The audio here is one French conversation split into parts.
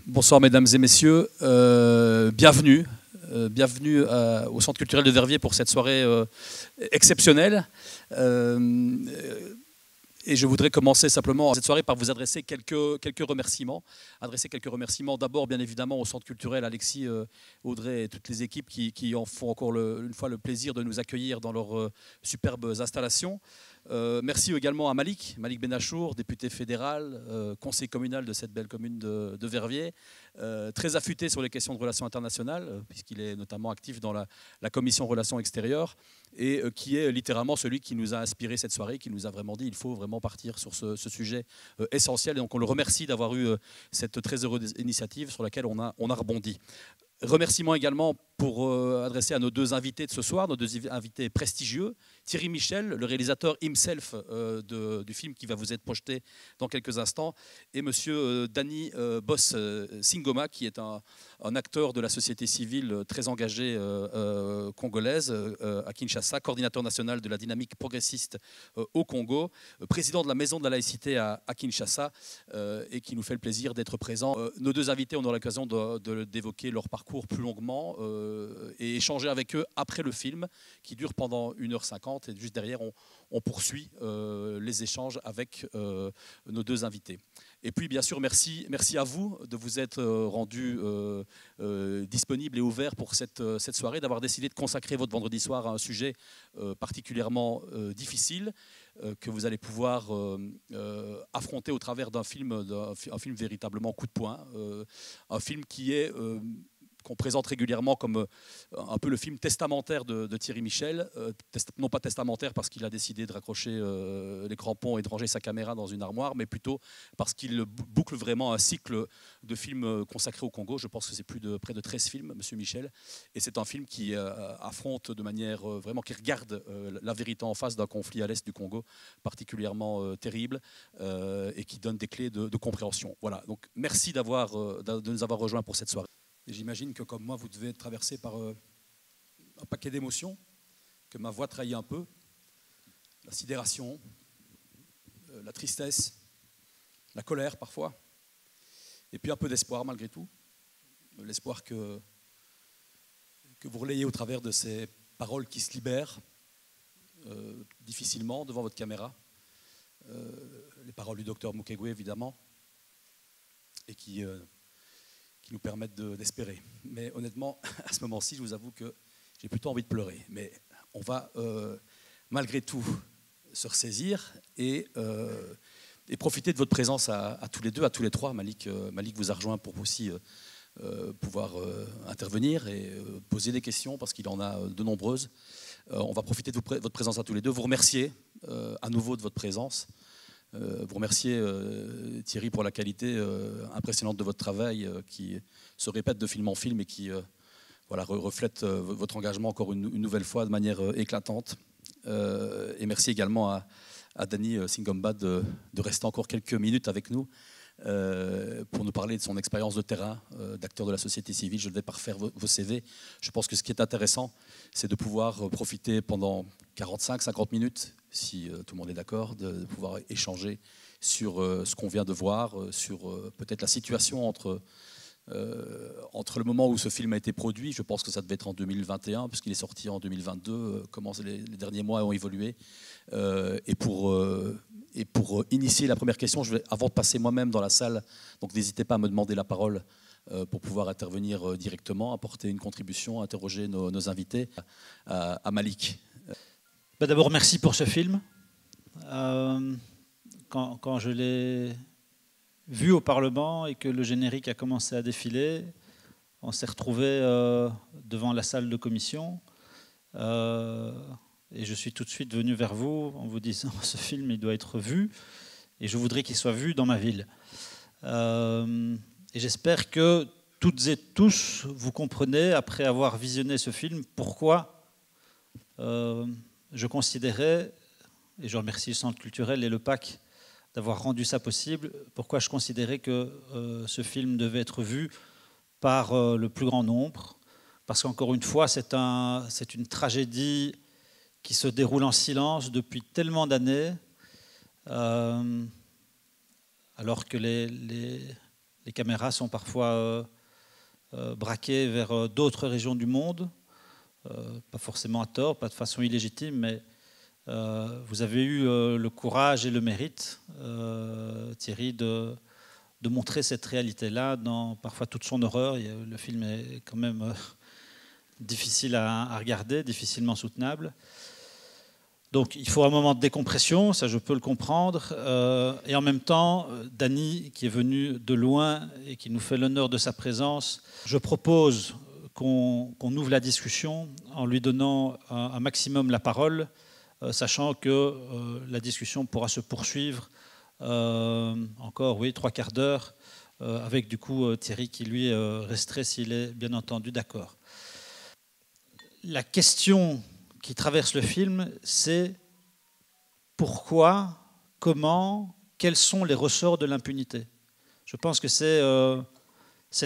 Bonsoir mesdames et messieurs, bienvenue au Centre culturel de Verviers pour cette soirée exceptionnelle. Et je voudrais commencer simplement cette soirée par vous adresser quelques remerciements. D'abord, bien évidemment, au Centre culturel, Alexis, Audrey et toutes les équipes qui en font encore une fois le plaisir de nous accueillir dans leurs superbes installations. Merci également à Malik Benachour, député fédéral, conseiller communal de cette belle commune de Verviers, très affûté sur les questions de relations internationales, puisqu'il est notamment actif dans la commission relations extérieures, et qui est littéralement celui qui nous a inspiré cette soirée, qui nous a vraiment dit il faut vraiment partir sur ce sujet essentiel. Et donc on le remercie d'avoir eu cette très heureuse initiative sur laquelle on a reboni. Remerciements également pour adresser à nos deux invités de ce soir, nos deux invités prestigieux, Thierry Michel, le réalisateur himself du film qui va vous être projeté dans quelques instants, et monsieur Danny Boss Singoma, qui est un acteur de la société civile très engagé congolaise à Kinshasa, coordinateur national de la dynamique progressiste au Congo, président de la Maison de la laïcité à Kinshasa, et qui nous fait le plaisir d'être présent. Nos deux invités, on aura l'occasion d'évoquer leur parcours plus longuement et échanger avec eux après le film qui dure pendant 1h50, et juste derrière on poursuit les échanges avec nos deux invités. Et puis bien sûr merci à vous de vous être rendus disponibles et ouverts pour cette soirée, d'avoir décidé de consacrer votre vendredi soir à un sujet particulièrement difficile que vous allez pouvoir affronter au travers d'un film véritablement coup de poing, un film qui est qu'on présente régulièrement comme un peu le film testamentaire de Thierry Michel. Non pas testamentaire parce qu'il a décidé de raccrocher les crampons et de ranger sa caméra dans une armoire, mais plutôt parce qu'il boucle vraiment un cycle de films consacrés au Congo. Je pense que c'est près de 13 films, monsieur Michel. Et c'est un film qui affronte de manière vraiment, qui regarde la vérité en face d'un conflit à l'est du Congo particulièrement terrible et qui donne des clés de compréhension. Voilà, donc merci de nous avoir rejoints pour cette soirée. Et j'imagine que comme moi, vous devez être traversé par un paquet d'émotions, que ma voix trahit un peu. La sidération, la tristesse, la colère parfois, et puis un peu d'espoir malgré tout. L'espoir que vous relayez au travers de ces paroles qui se libèrent difficilement devant votre caméra. Les paroles du docteur Mukwege évidemment, et qui nous permettent d'espérer. Mais honnêtement, à ce moment-ci, je vous avoue que j'ai plutôt envie de pleurer. Mais on va malgré tout se ressaisir et profiter de votre présence à tous les deux, à tous les trois. Malik vous a rejoint pour aussi pouvoir intervenir et poser des questions, parce qu'il en a de nombreuses. On va profiter de votre présence à tous les deux, vous remercier à nouveau de votre présence. Vous remercier Thierry pour la qualité impressionnante de votre travail qui se répète de film en film et qui reflète votre engagement encore une nouvelle fois de manière éclatante. Et merci également à Danny Singomba de rester encore quelques minutes avec nous pour nous parler de son expérience de terrain d'acteur de la société civile. Je ne vais pas refaire vos CV. Je pense que ce qui est intéressant, c'est de pouvoir profiter pendant 45-50 minutes, si tout le monde est d'accord, de pouvoir échanger sur ce qu'on vient de voir, sur peut-être la situation entre le moment où ce film a été produit, je pense que ça devait être en 2021, puisqu'il est sorti en 2022, comment les derniers mois ont évolué. Et pour initier la première question, avant de passer moi-même dans la salle, donc n'hésitez pas à me demander la parole pour pouvoir intervenir directement, apporter une contribution, interroger nos invités. À Malik. D'abord, merci pour ce film. Quand je l'ai vu au Parlement et que le générique a commencé à défiler, on s'est retrouvés devant la salle de commission. Et je suis tout de suite venu vers vous en vous disant ce film, il doit être vu et je voudrais qu'il soit vu dans ma ville. Et j'espère que toutes et tous vous comprenez, après avoir visionné ce film, pourquoi je considérais, et je remercie le Centre culturel et le PAC d'avoir rendu ça possible, pourquoi je considérais que ce film devait être vu par le plus grand nombre. Parce qu'encore une fois, c'est une tragédie qui se déroule en silence depuis tellement d'années, alors que les Les caméras sont parfois braquées vers d'autres régions du monde, pas forcément à tort, pas de façon illégitime, mais vous avez eu le courage et le mérite, Thierry, de montrer cette réalité-là dans parfois toute son horreur. Le film est quand même difficile à regarder, difficilement soutenable. Donc il faut un moment de décompression, ça je peux le comprendre. Et en même temps, Dany, qui est venu de loin et qui nous fait l'honneur de sa présence, je propose qu'on ouvre la discussion en lui donnant un maximum la parole, sachant que la discussion pourra se poursuivre encore 3/4 d'heure, avec du coup Thierry qui lui resterait s'il est bien entendu d'accord. La question qui traverse le film, c'est pourquoi, comment, quels sont les ressorts de l'impunité. Je pense que c'est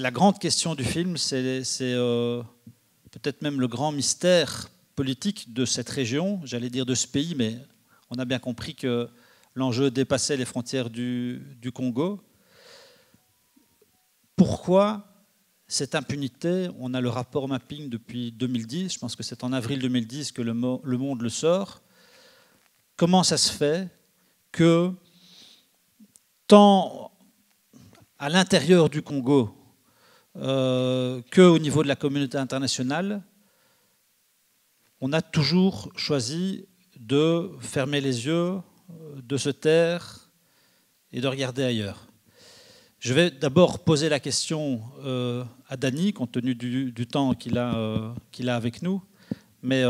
la grande question du film, c'est peut-être même le grand mystère politique de cette région, j'allais dire de ce pays, mais on a bien compris que l'enjeu dépassait les frontières du Congo. Pourquoi cette impunité? On a le rapport mapping depuis 2010, je pense que c'est en avril 2010 que le Monde le sort. Comment ça se fait que, tant à l'intérieur du Congo qu'au niveau de la communauté internationale, on a toujours choisi de fermer les yeux, de se taire et de regarder ailleurs? Je vais d'abord poser la question à Dany, compte tenu du temps qu'il a avec nous. Mais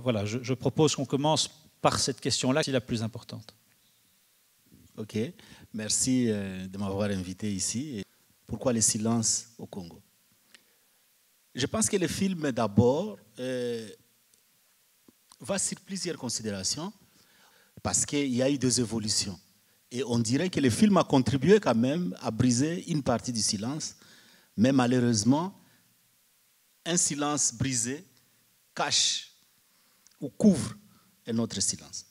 voilà, je propose qu'on commence par cette question-là, qui est la plus importante. Ok, merci de m'avoir invité ici. Pourquoi le silence au Congo? Je pense que le film, d'abord, va sur plusieurs considérations, parce qu'il y a eu des évolutions. Et on dirait que le film a contribué quand même à briser une partie du silence. Mais malheureusement, un silence brisé cache ou couvre un autre silence.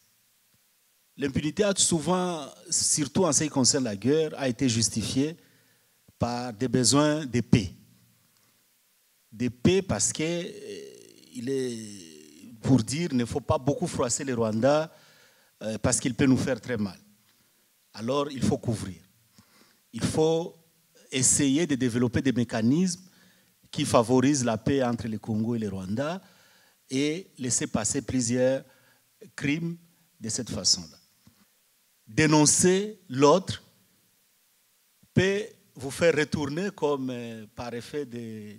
L'impunité a souvent, surtout en ce qui concerne la guerre, a été justifiée par des besoins de paix. De paix parce qu'il est pour dire qu'il ne faut pas beaucoup froisser le Rwanda parce qu'il peut nous faire très mal. Alors, il faut couvrir. Il faut essayer de développer des mécanismes qui favorisent la paix entre le Congo et le Rwanda et laisser passer plusieurs crimes de cette façon-là. Dénoncer l'autre peut vous faire retourner comme par effet de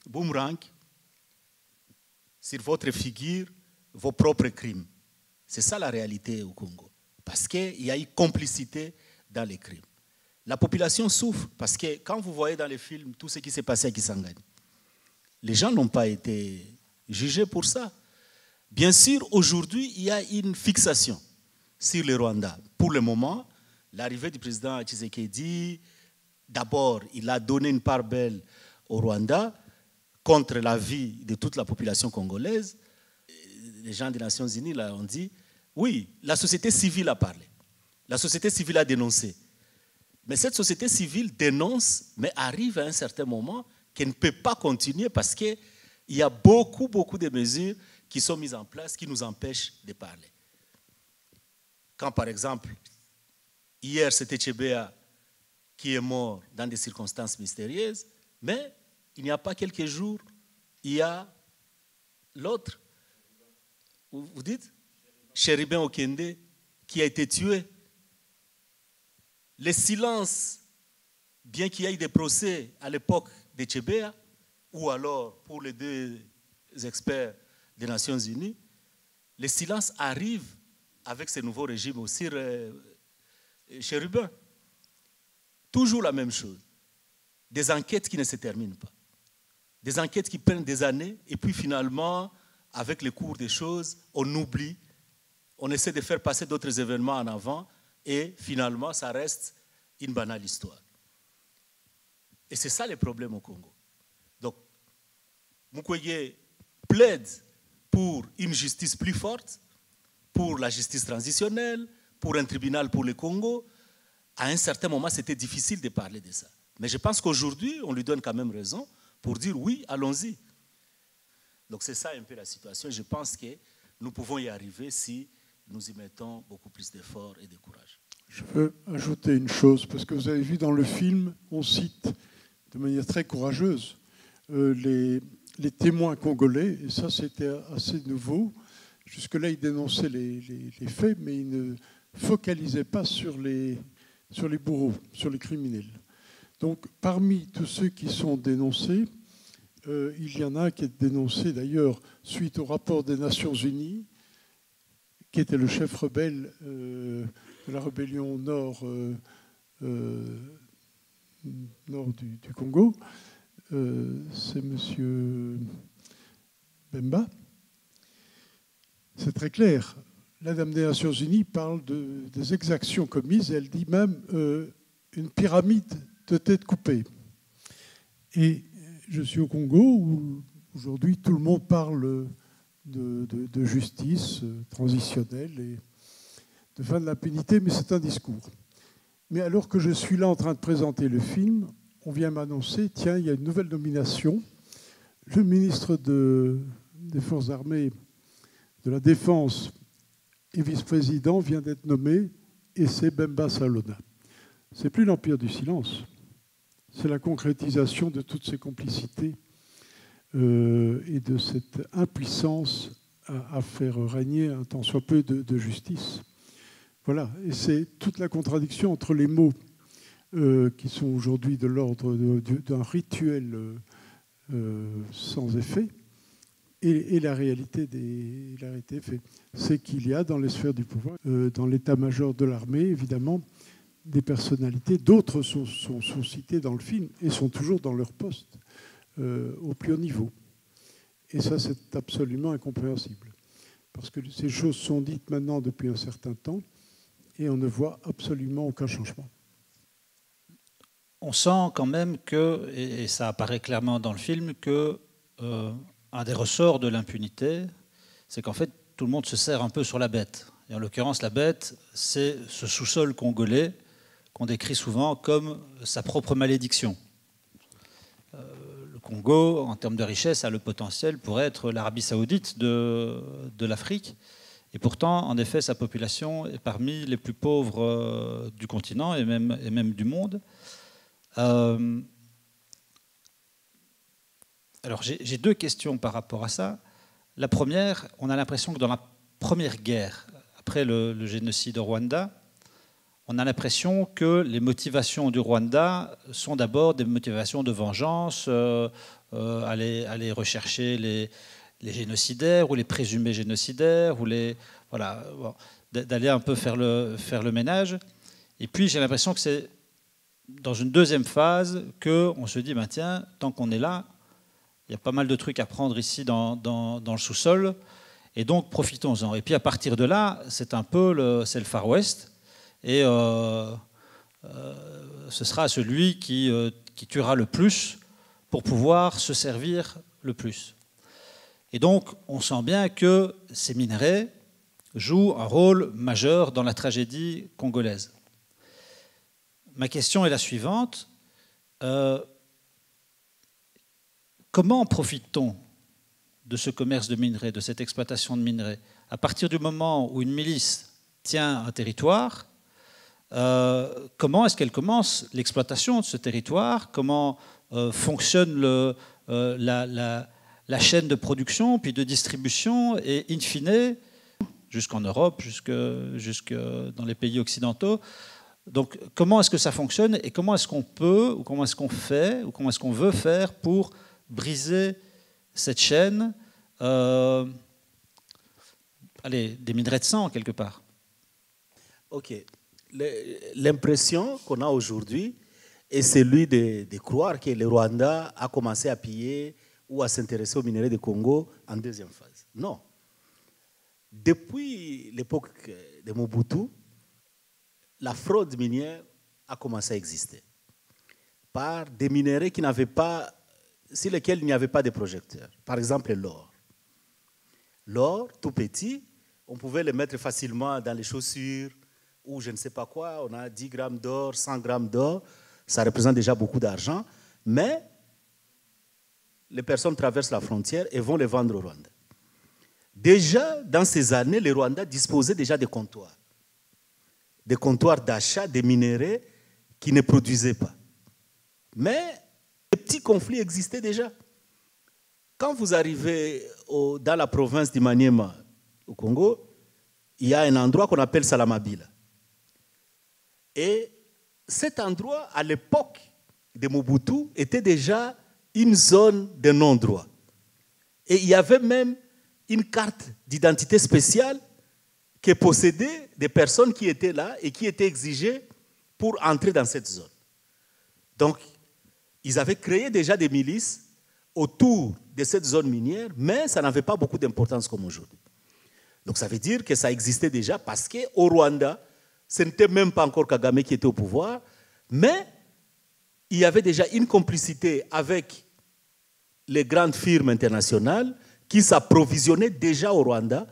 boomerang sur votre figure vos propres crimes. C'est ça la réalité au Congo. Parce qu'il y a eu complicité dans les crimes. La population souffre parce que quand vous voyez dans les films tout ce qui s'est passé à Kisangani, les gens n'ont pas été jugés pour ça. Bien sûr, aujourd'hui, il y a une fixation sur le Rwanda. Pour le moment, l'arrivée du président Tshisekedi, d'abord, il a donné une part belle au Rwanda contre la vie de toute la population congolaise. Les gens des Nations Unies là, ont dit, oui, la société civile a parlé. La société civile a dénoncé. Mais cette société civile dénonce, mais arrive à un certain moment qu'elle ne peut pas continuer parce qu'il y a beaucoup de mesures qui sont mises en place qui nous empêchent de parler. Quand, par exemple, hier, c'était Tchébéa qui est mort dans des circonstances mystérieuses, mais il n'y a pas quelques jours, il y a l'autre. Vous dites Chéribin Okende, qui a été tué. Le silence, bien qu'il y ait des procès à l'époque de Tchébéa, ou alors pour les deux experts des Nations Unies, le silence arrive avec ce nouveau régime aussi, Chérubin. Toujours la même chose. Des enquêtes qui ne se terminent pas. Des enquêtes qui prennent des années, et puis finalement, avec le cours des choses, on oublie, on essaie de faire passer d'autres événements en avant, et finalement, ça reste une banale histoire. Et c'est ça le problème au Congo. Donc, Mukwege plaide pour une justice plus forte, pour la justice transitionnelle, pour un tribunal pour le Congo, à un certain moment, c'était difficile de parler de ça. Mais je pense qu'aujourd'hui, on lui donne quand même raison pour dire oui, allons-y. Donc c'est ça un peu la situation. Je pense que nous pouvons y arriver si nous y mettons beaucoup plus d'efforts et de courage. Je veux ajouter une chose, parce que vous avez vu dans le film, on cite de manière très courageuse les témoins congolais, et ça c'était assez nouveau. Jusque-là, ils dénonçaient les faits, mais ils ne focalisaient pas sur les bourreaux, sur les criminels. Donc, parmi tous ceux qui sont dénoncés, il y en a qui est dénoncé d'ailleurs suite au rapport des Nations Unies, qui était le chef rebelle de la rébellion nord du Congo. C'est M. Bemba. C'est très clair. La Dame des Nations Unies parle des exactions commises et elle dit même une pyramide de têtes coupées. Et je suis au Congo où aujourd'hui tout le monde parle de justice transitionnelle et de fin de l'impunité, mais c'est un discours. Mais alors que je suis là en train de présenter le film, on vient m'annoncer, tiens, il y a une nouvelle nomination. Le ministre des Forces armées, de la Défense et vice-président vient d'être nommé, et c'est Bemba Salona. C'est plus l'empire du silence, c'est la concrétisation de toutes ces complicités et de cette impuissance à faire régner un tant soit peu de justice. Voilà, et c'est toute la contradiction entre les mots qui sont aujourd'hui de l'ordre d'un rituel sans effet et la réalité des faits. C'est qu'il y a dans les sphères du pouvoir, dans l'état-major de l'armée, évidemment, des personnalités, d'autres sont citées dans le film et sont toujours dans leur poste au plus haut niveau. Et ça, c'est absolument incompréhensible. Parce que ces choses sont dites maintenant depuis un certain temps et on ne voit absolument aucun changement. On sent quand même que, et ça apparaît clairement dans le film, que un des ressorts de l'impunité, c'est qu'en fait, tout le monde se sert un peu sur la bête. Et en l'occurrence, la bête, c'est ce sous-sol congolais qu'on décrit souvent comme sa propre malédiction. Le Congo, en termes de richesse, a le potentiel pour être l'Arabie saoudite de l'Afrique. Et pourtant, en effet, sa population est parmi les plus pauvres du continent et même du monde. Alors, j'ai deux questions par rapport à ça. La première, on a l'impression que dans la première guerre, après le génocide au Rwanda, on a l'impression que les motivations du Rwanda sont d'abord des motivations de vengeance, aller rechercher les génocidaires ou les présumés génocidaires, ou voilà, bon, d'aller un peu faire le ménage. Et puis j'ai l'impression que c'est dans une deuxième phase qu'on se dit, ben tiens, tant qu'on est là, il y a pas mal de trucs à prendre ici dans le sous-sol, et donc profitons-en. Et puis à partir de là, c'est le Far West, et ce sera celui qui tuera le plus pour pouvoir se servir le plus. Et donc on sent bien que ces minerais jouent un rôle majeur dans la tragédie congolaise. Ma question est la suivante. Comment profite-t-on de ce commerce de minerais, de cette exploitation de minerais? À partir du moment où une milice tient un territoire, comment est-ce qu'elle commence l'exploitation de ce territoire? Comment fonctionne la chaîne de production, puis de distribution, et in fine, jusqu'en Europe, jusque dans les pays occidentaux? Donc, comment est-ce que ça fonctionne et comment est-ce qu'on peut, ou comment est-ce qu'on fait, ou comment est-ce qu'on veut faire pour briser cette chaîne, des minerais de sang, quelque part? Ok. L'impression qu'on a aujourd'hui est celui de croire que le Rwanda a commencé à piller ou à s'intéresser aux minerais du Congo en deuxième phase. Non. Depuis l'époque de Mobutu, la fraude minière a commencé à exister par des minerais sur lesquels il n'y avait pas de projecteurs. Par exemple, l'or. L'or, tout petit, on pouvait le mettre facilement dans les chaussures, ou je ne sais pas quoi, on a 10 grammes d'or, 100 grammes d'or, ça représente déjà beaucoup d'argent, mais les personnes traversent la frontière et vont les vendre au Rwanda. Déjà, dans ces années, les Rwandais disposaient déjà des comptoirs d'achat des minéraux qui ne produisaient pas. Mais les petits conflits existaient déjà. Quand vous arrivez dans la province du Maniema, au Congo, il y a un endroit qu'on appelle Salamabila. Et cet endroit, à l'époque de Mobutu, était déjà une zone de non-droit. Et il y avait même une carte d'identité spéciale que possédaient des personnes qui étaient là et qui étaient exigées pour entrer dans cette zone. Donc, ils avaient créé déjà des milices autour de cette zone minière, mais ça n'avait pas beaucoup d'importance comme aujourd'hui. Donc, ça veut dire que ça existait déjà parce qu'au Rwanda, ce n'était même pas encore Kagame qui était au pouvoir, mais il y avait déjà une complicité avec les grandes firmes internationales qui s'approvisionnaient déjà au Rwanda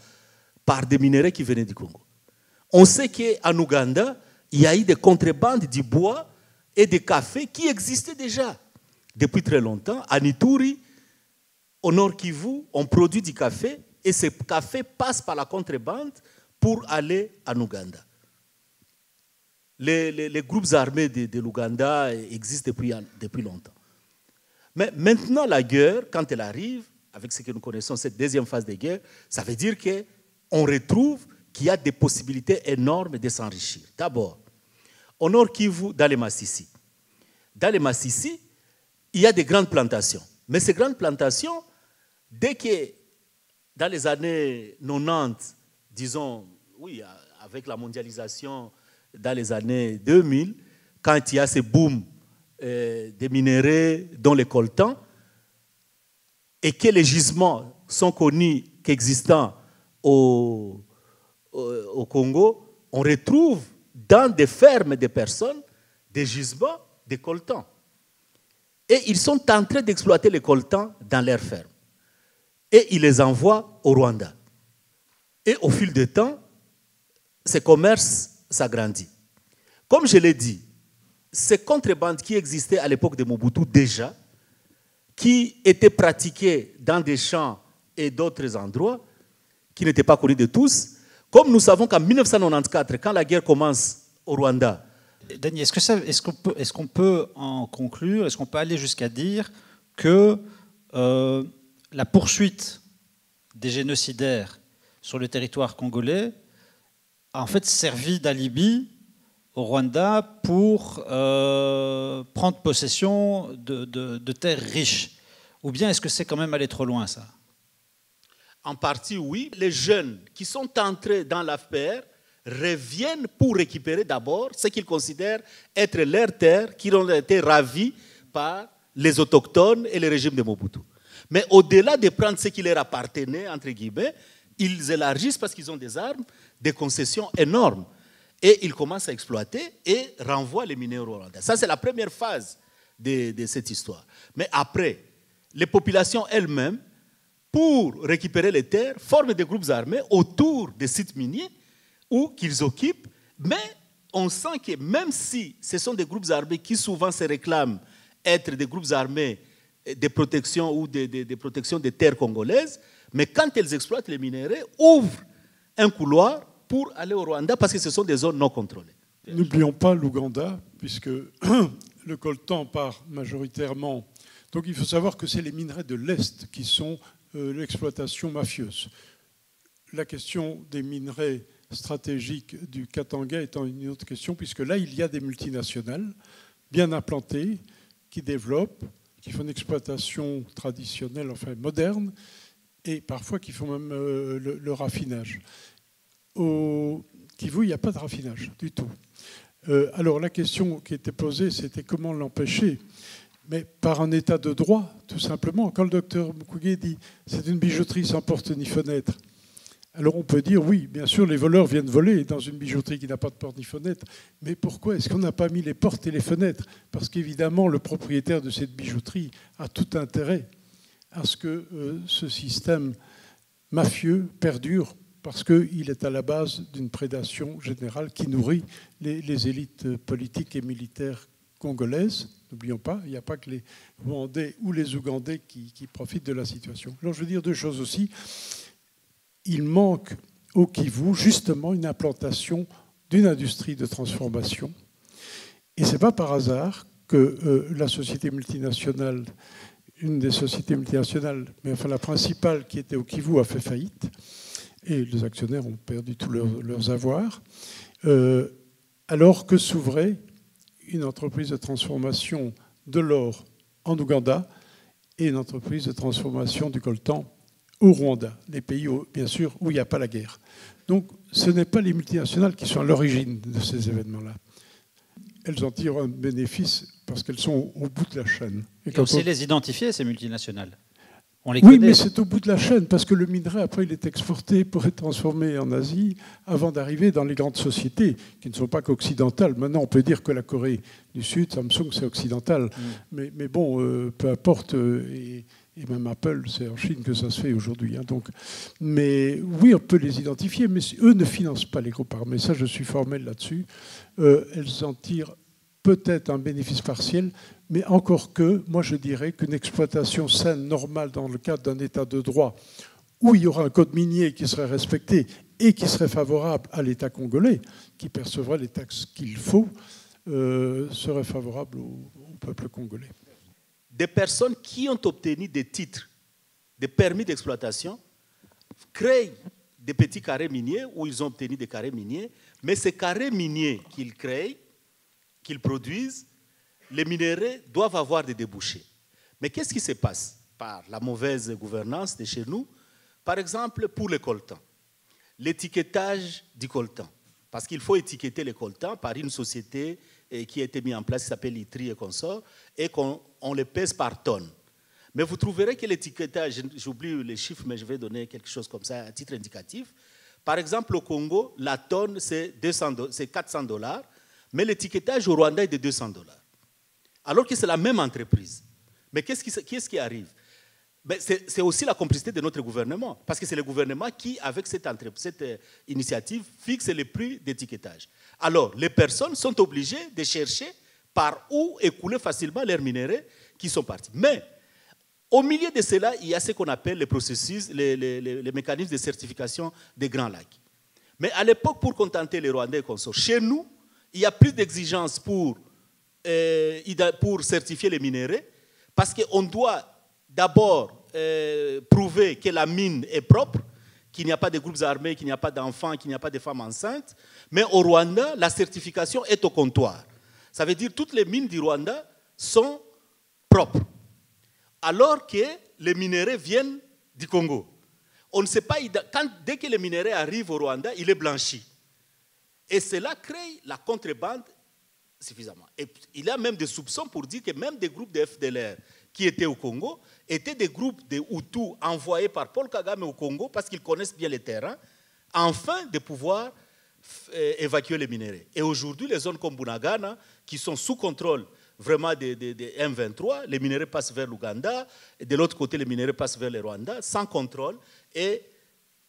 par des minéraux qui venaient du Congo. On sait qu'en Ouganda, il y a eu des contrebandes du bois et des cafés qui existaient déjà depuis très longtemps. À Ituri, au Nord Kivu, on produit du café et ce café passe par la contrebande pour aller en Ouganda. Les groupes armés de l'Ouganda existent depuis longtemps. Mais maintenant, la guerre, quand elle arrive, avec ce que nous connaissons, cette deuxième phase de guerre, ça veut dire qu'on retrouve qu'il y a des possibilités énormes de s'enrichir. D'abord, au Nord Kivu, dans les Massissi. Dans les Massissi, il y a des grandes plantations. Mais ces grandes plantations, dès que dans les années 90, disons, oui, avec la mondialisation dans les années 2000, quand il y a ce boom des minéraux, dont les coltans, et que les gisements sont connus qu'existants au Congo, on retrouve dans des fermes de personnes des gisements de coltans. Et ils sont en train d'exploiter les coltans dans leurs fermes. Et ils les envoient au Rwanda. Et au fil du temps, ce commerce s'agrandit. Comme je l'ai dit, ces contrebandes qui existaient à l'époque de Mobutu déjà, qui étaient pratiquées dans des champs et d'autres endroits, qui n'étaient pas connus de tous, comme nous savons qu'en 1994, quand la guerre commence au Rwanda. Dany, est-ce qu'on peut en conclure, est-ce qu'on peut aller jusqu'à dire que la poursuite des génocidaires sur le territoire congolais a en fait servi d'alibi au Rwanda pour prendre possession de terres riches? Ou bien est-ce que c'est quand même aller trop loin, ça? En partie, oui. Les jeunes qui sont entrés dans l'AFPR reviennent pour récupérer d'abord ce qu'ils considèrent être leurs terres, qui ont été ravies par les autochtones et le régime de Mobutu. Mais au-delà de prendre ce qui leur appartenait, entre guillemets, ils élargissent parce qu'ils ont des armes, des concessions énormes. Et ils commencent à exploiter et renvoient les minéraux au Rwanda. Ça, c'est la première phase de cette histoire. Mais après, les populations elles-mêmes, pour récupérer les terres, forment des groupes armés autour des sites miniers où qu'ils occupent. Mais on sent que même si ce sont des groupes armés qui souvent se réclament être des groupes armés de protection ou de protection des terres congolaises, mais quand elles exploitent les minéraux, ouvrent un couloir pour aller au Rwanda parce que ce sont des zones non contrôlées. N'oublions pas l'Ouganda, puisque le coltan part majoritairement. Donc il faut savoir que c'est les minerais de l'Est qui sont l'exploitation mafieuse. La question des minerais stratégiques du Katanga étant une autre question, puisque là, il y a des multinationales bien implantées qui développent, qui font une exploitation traditionnelle, enfin moderne, et parfois qui font même le raffinage. Au Kivu, il n'y a pas de raffinage du tout. Alors la question qui était posée, c'était comment l'empêcher ? Mais par un état de droit, tout simplement. Quand le docteur Mukwege dit « c'est une bijouterie sans porte ni fenêtre », alors on peut dire oui, bien sûr, les voleurs viennent voler dans une bijouterie qui n'a pas de porte ni fenêtre. Mais pourquoi est-ce qu'on n'a pas mis les portes et les fenêtres? Parce qu'évidemment, le propriétaire de cette bijouterie a tout intérêt à ce que ce système mafieux perdure parce qu'il est à la base d'une prédation générale qui nourrit les élites politiques et militaires congolaises. N'oublions pas, il n'y a pas que les Rwandais ou les Ougandais qui profitent de la situation. Alors je veux dire deux choses aussi. Il manque au Kivu justement une implantation d'une industrie de transformation. Et ce n'est pas par hasard que la société multinationale, une des sociétés multinationales, mais enfin la principale qui était au Kivu, a fait faillite. Et les actionnaires ont perdu tous leurs avoirs. Alors que s'ouvrait une entreprise de transformation de l'or en Ouganda et une entreprise de transformation du coltan au Rwanda, les pays, bien sûr, où il n'y a pas la guerre. Donc, ce n'est pas les multinationales qui sont à l'origine de ces événements-là. Elles en tirent un bénéfice parce qu'elles sont au bout de la chaîne. Et on sait les identifier, ces multinationales. On les oui, connaît. mais c'est au bout de la chaîne, parce que le minerai, après, il est exporté pour être transformé en Asie, avant d'arriver dans les grandes sociétés, qui ne sont pas qu'occidentales. Maintenant, on peut dire que la Corée du Sud, Samsung, c'est occidental. Mais bon, peu importe, et même Apple, c'est en Chine que ça se fait aujourd'hui. Hein, donc. Mais oui, on peut les identifier, mais eux ne financent pas les groupes armés. Ça, je suis formel là-dessus. Elles en tirent peut-être un bénéfice partiel, mais encore que, moi je dirais qu'une exploitation saine, normale, dans le cadre d'un état de droit, où il y aura un code minier qui serait respecté et qui serait favorable à l'État congolais, qui percevra les taxes qu'il faut, serait favorable au peuple congolais. Des personnes qui ont obtenu des titres, des permis d'exploitation, créent des petits carrés miniers où ils ont obtenu des carrés miniers, mais ces carrés miniers qu'ils créent, qu'ils produisent, les minéraux doivent avoir des débouchés. Mais qu'est-ce qui se passe par la mauvaise gouvernance de chez nous? Par exemple, pour le coltan, l'étiquetage du coltan. Parce qu'il faut étiqueter les coltans par une société qui a été mise en place, qui s'appelle ITRI et consorts, et qu'on les pèse par tonne. Mais vous trouverez que l'étiquetage, j'oublie les chiffres, mais je vais donner quelque chose comme ça à titre indicatif. Par exemple, au Congo, la tonne, c'est 400 $, mais l'étiquetage au Rwanda est de 200 $. Alors que c'est la même entreprise. Mais qu'est-ce qui arrive? C'est aussi la complicité de notre gouvernement, parce que c'est le gouvernement qui, avec cette initiative, fixe les prix d'étiquetage. Alors, les personnes sont obligées de chercher par où écouler facilement leurs minéraux qui sont partis. Mais, au milieu de cela, il y a ce qu'on appelle les processus, les mécanismes de certification des Grands Lacs. Mais à l'époque, pour contenter les Rwandais et consorts, chez nous, il y a plus d'exigences pour certifier les minéraux, parce qu'on doit d'abord prouver que la mine est propre, qu'il n'y a pas de groupes armés, qu'il n'y a pas d'enfants, qu'il n'y a pas de femmes enceintes. Mais au Rwanda, la certification est au comptoir. Ça veut dire que toutes les mines du Rwanda sont propres, alors que les minéraux viennent du Congo. On ne sait pas, dès que les minéraux arrivent au Rwanda, il est blanchi. Et cela crée la contrebande suffisamment. Et il y a même des soupçons pour dire que même des groupes de FDLR qui étaient au Congo étaient des groupes de Hutus envoyés par Paul Kagame au Congo parce qu'ils connaissent bien les terrains, afin de pouvoir évacuer les minéraux. Et aujourd'hui, les zones comme Bunagana, qui sont sous contrôle vraiment des M23, les minéraux passent vers l'Ouganda, et de l'autre côté, les minéraux passent vers le Rwanda, sans contrôle, et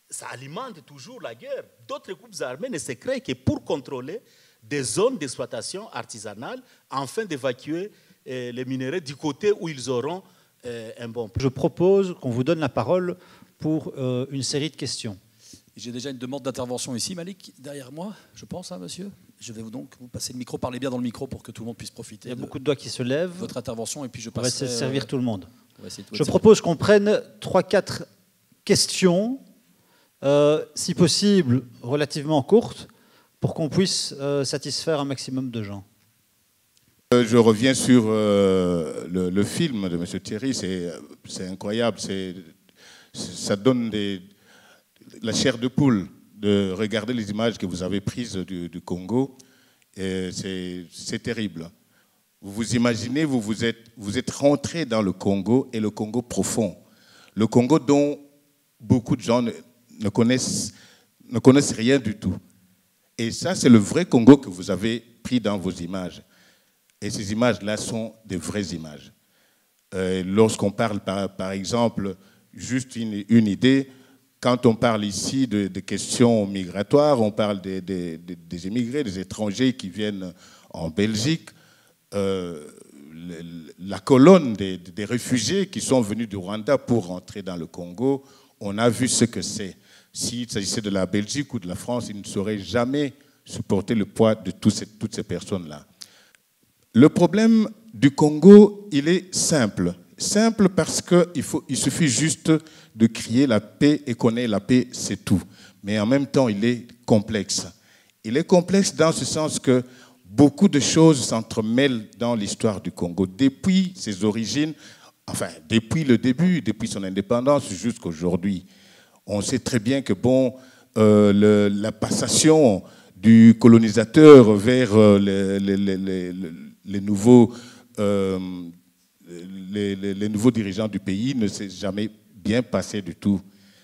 ça alimente toujours la guerre. D'autres groupes armés ne se créent que pour contrôler des zones d'exploitation artisanale, afin d'évacuer les minéraux du côté où ils auront un bon prix. Je propose qu'on vous donne la parole pour une série de questions. J'ai déjà une demande d'intervention ici, Malik, derrière moi, je pense, hein, monsieur. Je vais donc vous passer le micro. Parlez bien dans le micro pour que tout le monde puisse profiter. Il y a beaucoup de doigts qui se lèvent. Votre intervention, et puis je passerai. On va essayer de servir tout le monde. Je tout propose qu'on prenne 3-4 questions, si possible relativement courtes, pour qu'on puisse satisfaire un maximum de gens. Je reviens sur le film de M. Thierry, c'est incroyable, ça donne la chair de poule de regarder les images que vous avez prises du Congo, c'est terrible. Vous vous imaginez, vous êtes rentré dans le Congo, et le Congo profond, le Congo dont beaucoup de gens ne connaissent rien du tout. Et ça, c'est le vrai Congo que vous avez pris dans vos images. Et ces images-là sont des vraies images. Lorsqu'on parle, par exemple, juste une idée, quand on parle ici de questions migratoires, on parle des immigrés, des étrangers qui viennent en Belgique, la colonne des réfugiés qui sont venus du Rwanda pour rentrer dans le Congo, on a vu ce que c'est. S'il s'agissait de la Belgique ou de la France, ils ne sauraient jamais supporter le poids de toutes ces personnes-là. Le problème du Congo, il est simple. Simple parce qu'il suffit juste de crier la paix et qu'on ait la paix, c'est tout. Mais en même temps, il est complexe. Il est complexe dans ce sens que beaucoup de choses s'entremêlent dans l'histoire du Congo. Depuis ses origines, enfin, depuis le début, depuis son indépendance jusqu'à aujourd'hui. On sait très bien que la passation du colonisateur vers les nouveaux dirigeants du pays ne s'est jamais bien passé du tout.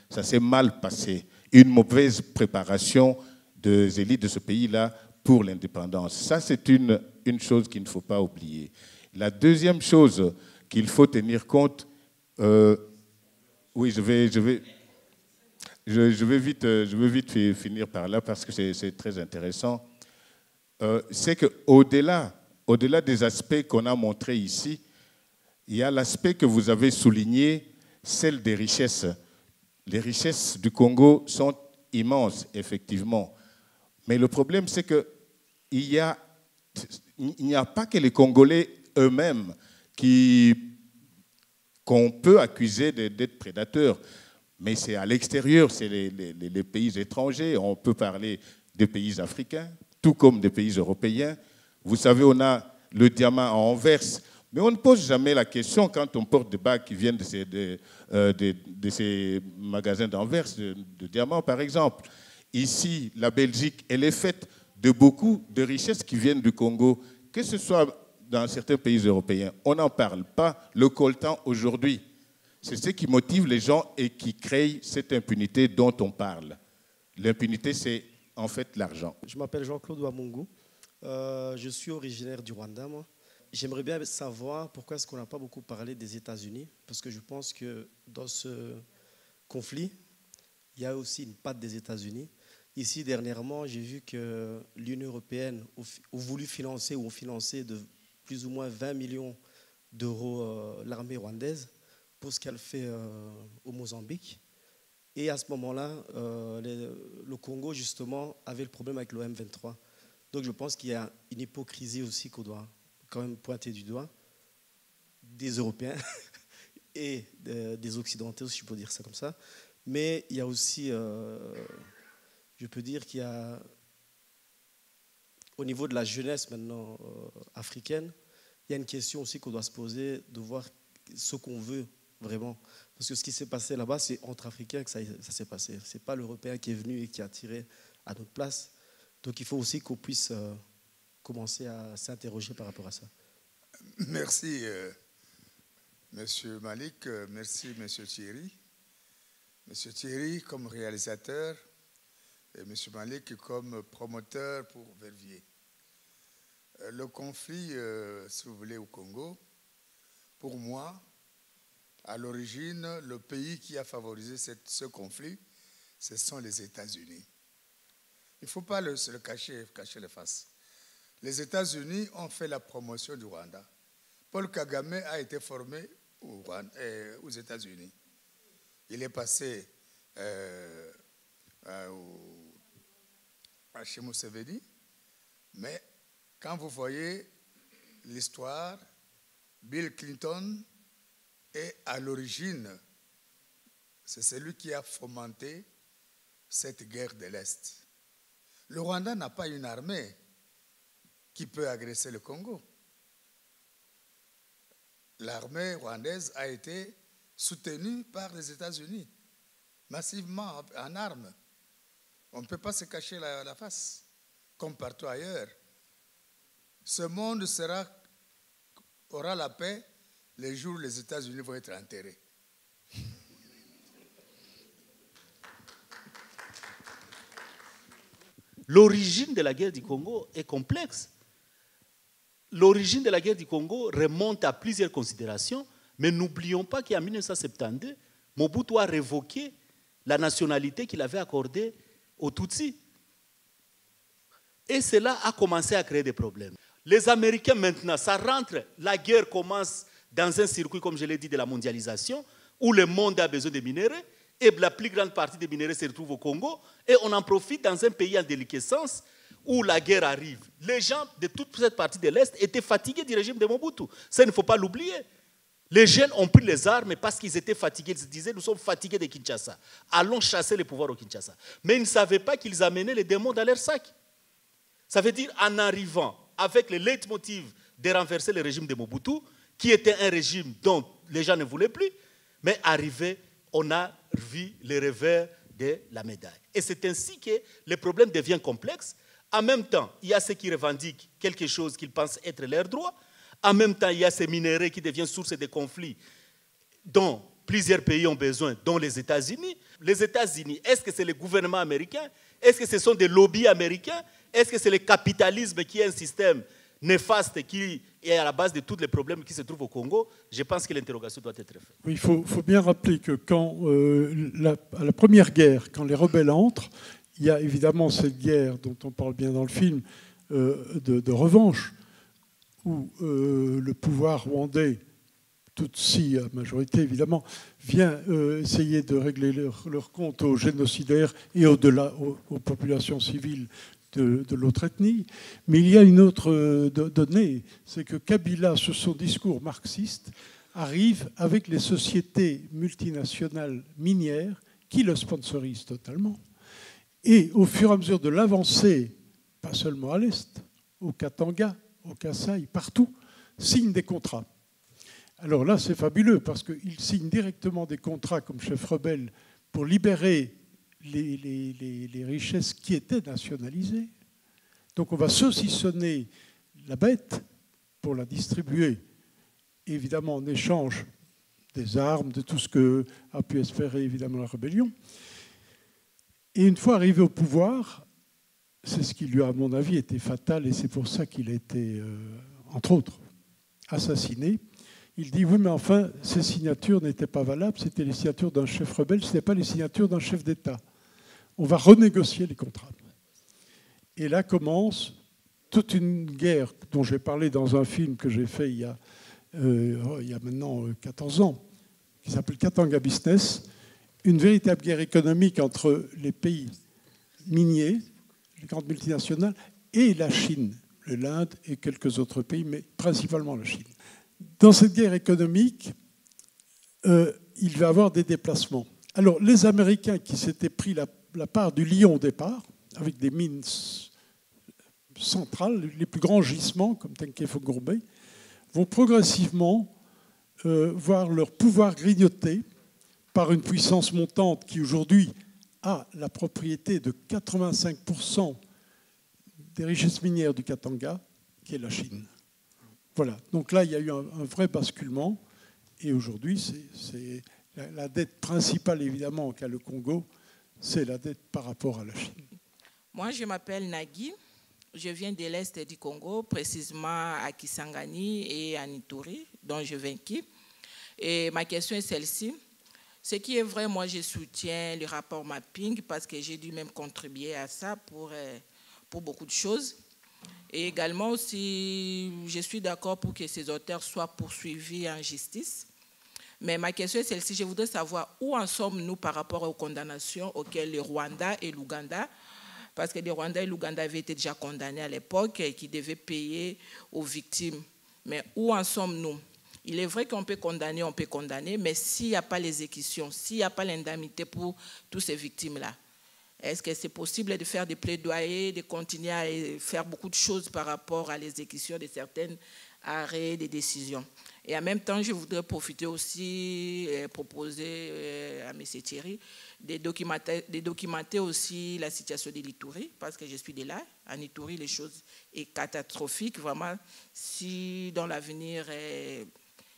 Ça s'est mal passé. Une mauvaise préparation des élites de ce pays-là pour l'indépendance. Ça, c'est une chose qu'il ne faut pas oublier. La deuxième chose qu'il faut tenir compte, oui, je vais vite finir par là parce que c'est très intéressant. C'est qu'au-delà des aspects qu'on a montrés ici, il y a l'aspect que vous avez souligné, celle des richesses. Les richesses du Congo sont immenses, effectivement. Mais le problème, c'est qu'il n'y a pas que les Congolais eux-mêmes qu'on peut accuser d'être prédateurs. Mais c'est à l'extérieur, c'est les pays étrangers. On peut parler des pays africains, tout comme des pays européens. Vous savez, on a le diamant à Anvers, mais on ne pose jamais la question quand on porte des bagues qui viennent de ces magasins d'Anvers, de diamants par exemple. Ici, la Belgique, elle est faite de beaucoup de richesses qui viennent du Congo, que ce soit dans certains pays européens. On n'en parle pas. Le coltan aujourd'hui, c'est ce qui motive les gens et qui crée cette impunité dont on parle. L'impunité, c'est en fait l'argent. Je m'appelle Jean-Claude Wamungu. Je suis originaire du Rwanda, moi. J'aimerais bien savoir pourquoi est-ce qu'on n'a pas beaucoup parlé des États-Unis, parce que je pense que dans ce conflit, il y a aussi une patte des États-Unis. Ici, dernièrement, j'ai vu que l'Union européenne a voulu financer ou ont financé de plus ou moins 20 millions d'euros l'armée rwandaise pour ce qu'elle fait au Mozambique. Et à ce moment-là, le Congo, justement, avait le problème avec l'OM23. Donc je pense qu'il y a une hypocrisie aussi qu'on doit quand même pointer du doigt des Européens et des Occidentaux, si je peux dire ça comme ça. Mais il y a aussi, je peux dire qu'il y a, au niveau de la jeunesse maintenant africaine, il y a une question aussi qu'on doit se poser, de voir ce qu'on veut vraiment. Parce que ce qui s'est passé là-bas, c'est entre Africains que ça s'est passé. Ce n'est pas l'Européen qui est venu et qui a tiré à notre place. Donc il faut aussi qu'on puisse commencer à s'interroger par rapport à ça. Merci, Monsieur Malik. Merci, Monsieur Thierry. Monsieur Thierry comme réalisateur et Monsieur Malik comme promoteur pour Verviers. Le conflit, si vous voulez, au Congo, pour moi, à l'origine, le pays qui a favorisé ce conflit, ce sont les États-Unis. Il ne faut pas se le cacher les faces. Les États-Unis ont fait la promotion du Rwanda. Paul Kagame a été formé aux États-Unis. Il est passé chez Museveni, mais quand vous voyez l'histoire, Bill Clinton est à l'origine, c'est celui qui a fomenté cette guerre de l'Est. Le Rwanda n'a pas une armée qui peut agresser le Congo. L'armée rwandaise a été soutenue par les États-Unis, massivement en armes. On ne peut pas se cacher la face, comme partout ailleurs. Ce monde aura la paix les jours où les États-Unis vont être enterrés. L'origine de la guerre du Congo est complexe. L'origine de la guerre du Congo remonte à plusieurs considérations, mais n'oublions pas qu'en 1972, Mobutu a révoqué la nationalité qu'il avait accordée aux Tutsis. Et cela a commencé à créer des problèmes. Les Américains maintenant, ça rentre, la guerre commence dans un circuit, comme je l'ai dit, de la mondialisation, où le monde a besoin de minerais, et la plus grande partie des minerais se retrouve au Congo, et on en profite dans un pays en déliquescence, où la guerre arrive. Les gens de toute cette partie de l'Est étaient fatigués du régime de Mobutu. Ça, il ne faut pas l'oublier. Les jeunes ont pris les armes parce qu'ils étaient fatigués. Ils se disaient, nous sommes fatigués de Kinshasa. Allons chasser le pouvoir au Kinshasa. Mais ils ne savaient pas qu'ils amenaient les démons dans leur sac. Ça veut dire, en arrivant avec le leitmotiv de renverser le régime de Mobutu, qui était un régime dont les gens ne voulaient plus, mais arrivé, on a vu le revers de la médaille. Et c'est ainsi que le problème devient complexe. En même temps, il y a ceux qui revendiquent quelque chose qu'ils pensent être leur droit. En même temps, il y a ces minéraux qui deviennent source de conflits dont plusieurs pays ont besoin, dont les États-Unis. Les États-Unis, est-ce que c'est le gouvernement américain? Est-ce que ce sont des lobbies américains? Est-ce que c'est le capitalisme qui est un système néfaste qui est à la base de tous les problèmes qui se trouvent au Congo? Je pense que l'interrogation doit être faite. Oui, il faut bien rappeler que quand, à la première guerre, quand les rebelles entrent, il y a évidemment cette guerre dont on parle bien dans le film, de revanche, où le pouvoir rwandais, Tutsi à majorité évidemment, vient essayer de régler leur compte aux génocidaires et au-delà aux populations civiles de l'autre ethnie. Mais il y a une autre donnée, c'est que Kabila, sur son discours marxiste, arrive avec les sociétés multinationales minières qui le sponsorisent totalement. Et au fur et à mesure de l'avancée, pas seulement à l'Est, au Katanga, au Kasaï, partout, signe des contrats. Alors là, c'est fabuleux parce qu'il signe directement des contrats comme chef rebelle pour libérer les richesses qui étaient nationalisées. Donc on va saucissonner la bête pour la distribuer, évidemment en échange des armes, de tout ce que a pu espérer évidemment la rébellion. Et une fois arrivé au pouvoir, c'est ce qui lui a, à mon avis, été fatal, et c'est pour ça qu'il a été, entre autres, assassiné. Il dit, oui, mais enfin, ces signatures n'étaient pas valables, c'était les signatures d'un chef rebelle, ce n'étaient pas les signatures d'un chef d'État. On va renégocier les contrats. Et là commence toute une guerre dont j'ai parlé dans un film que j'ai fait il y a maintenant 14 ans, qui s'appelle Katanga Business, une véritable guerre économique entre les pays miniers, les grandes multinationales, et la Chine, l'Inde et quelques autres pays, mais principalement la Chine. Dans cette guerre économique, il va y avoir des déplacements. Alors, les Américains qui s'étaient pris la part du lion au départ, avec des mines centrales, les plus grands gisements, comme Tenke-Fungourbe, vont progressivement voir leur pouvoir grignoté par une puissance montante qui, aujourd'hui, a la propriété de 85% des richesses minières du Katanga, qui est la Chine. Voilà. Donc là, il y a eu un vrai basculement. Et aujourd'hui, c'est la dette principale, évidemment, qu'a le Congo, c'est la dette par rapport à la Chine. Moi, je m'appelle Nagui. Je viens de l'Est du Congo, précisément à Kisangani et à Ituri, dont je viens qui. Et ma question est celle-ci. Ce qui est vrai, moi, je soutiens le rapport mapping parce que j'ai dû même contribuer à ça pour beaucoup de choses. Et également aussi, je suis d'accord pour que ces auteurs soient poursuivis en justice. Mais ma question est celle-ci. Je voudrais savoir où en sommes-nous par rapport aux condamnations auxquelles le Rwanda et l'Ouganda, parce que le Rwanda et l'Ouganda avaient été déjà condamnés à l'époque et qui devaient payer aux victimes. Mais où en sommes-nous? Il est vrai qu'on peut condamner, mais s'il n'y a pas l'exécution, s'il n'y a pas l'indemnité pour toutes ces victimes-là, est-ce que c'est possible de faire des plaidoyers, de continuer à faire beaucoup de choses par rapport à l'exécution de certains arrêts, des décisions? Et en même temps, je voudrais profiter aussi, proposer à M. Thierry de documenter aussi la situation de l'Ituri, parce que je suis de là. En Ituri, les choses sont catastrophiques. Vraiment, si dans l'avenir,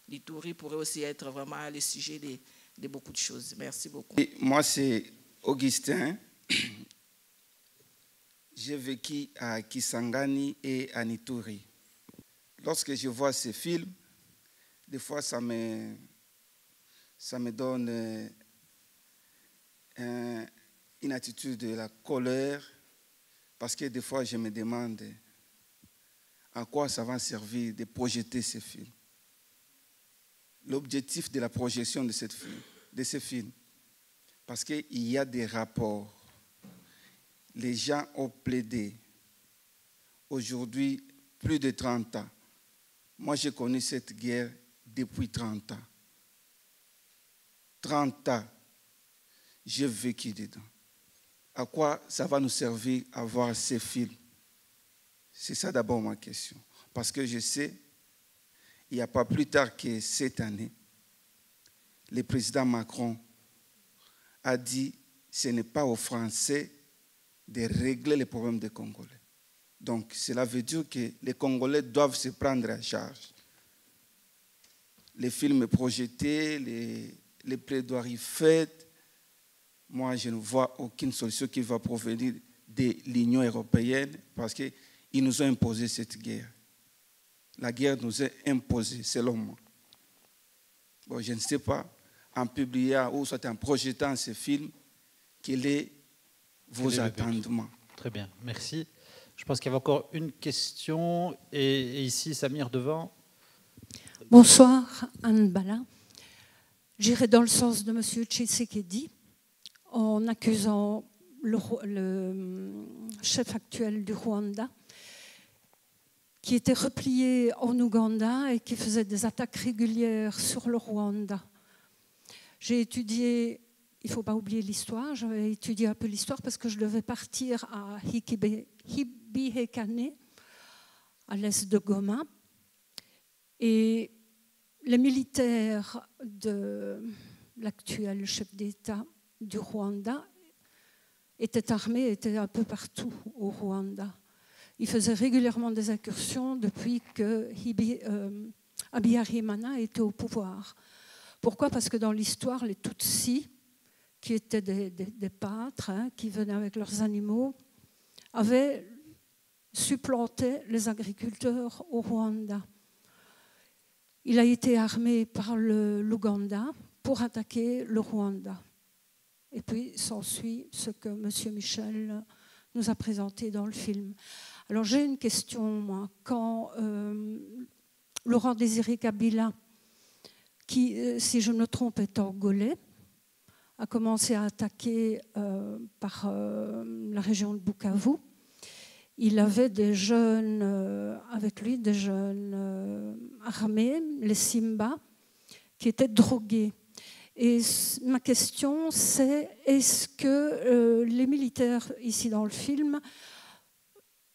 l'Ituri pourrait aussi être vraiment le sujet de beaucoup de choses. Merci beaucoup. Et moi, c'est Augustin. J'ai vécu à Kisangani et à Ituri. Lorsque je vois ces films, des fois, ça me donne une attitude de la colère, parce que des fois je me demande à quoi ça va servir de projeter ces films. L'objectif de la projection de ces films, parce qu'il y a des rapports. Les gens ont plaidé. Aujourd'hui, plus de 30 ans. Moi, j'ai connu cette guerre depuis 30 ans. 30 ans, j'ai vécu dedans. À quoi ça va nous servir à voir ces films? C'est ça d'abord ma question. Parce que je sais, il n'y a pas plus tard que cette année, le président Macron a dit que ce n'est pas aux Français de régler les problèmes des Congolais. Donc, cela veut dire que les Congolais doivent se prendre en charge. Les films projetés, les plaidoiries faites, moi, je ne vois aucune solution qui va provenir de l'Union européenne parce qu'ils nous ont imposé cette guerre. La guerre nous est imposée, selon moi. Bon, je ne sais pas, en publiant ou soit en projetant ces films, quel est vos attendements. Très bien, merci. Je pense qu'il y avait encore une question. Et ici, Samir devant. Bonsoir, Anne Bala. J'irai dans le sens de M. Tshisekedi en accusant le chef actuel du Rwanda qui était replié en Ouganda et qui faisait des attaques régulières sur le Rwanda. J'ai étudié, il ne faut pas oublier l'histoire, j'avais étudié un peu l'histoire parce que je devais partir à Hibihekane, à l'est de Goma. Et les militaires de l'actuel chef d'État du Rwanda étaient armés, étaient un peu partout au Rwanda. Ils faisaient régulièrement des incursions depuis que Habyarimana était au pouvoir. Pourquoi? Parce que dans l'histoire, les Tutsis, qui étaient des pâtres, qui venaient avec leurs animaux, avaient supplanté les agriculteurs au Rwanda. Il a été armé par l'Ouganda pour attaquer le Rwanda. Et puis s'ensuit ce que M. Michel nous a présenté dans le film. Alors j'ai une question, moi. Quand Laurent Désiré Kabila, qui, si je ne me trompe, est angolais, a commencé à attaquer par la région de Bukavu, il avait des jeunes avec lui, des jeunes armés, les Simba, qui étaient drogués. Et ma question, c'est est-ce que les militaires, ici dans le film,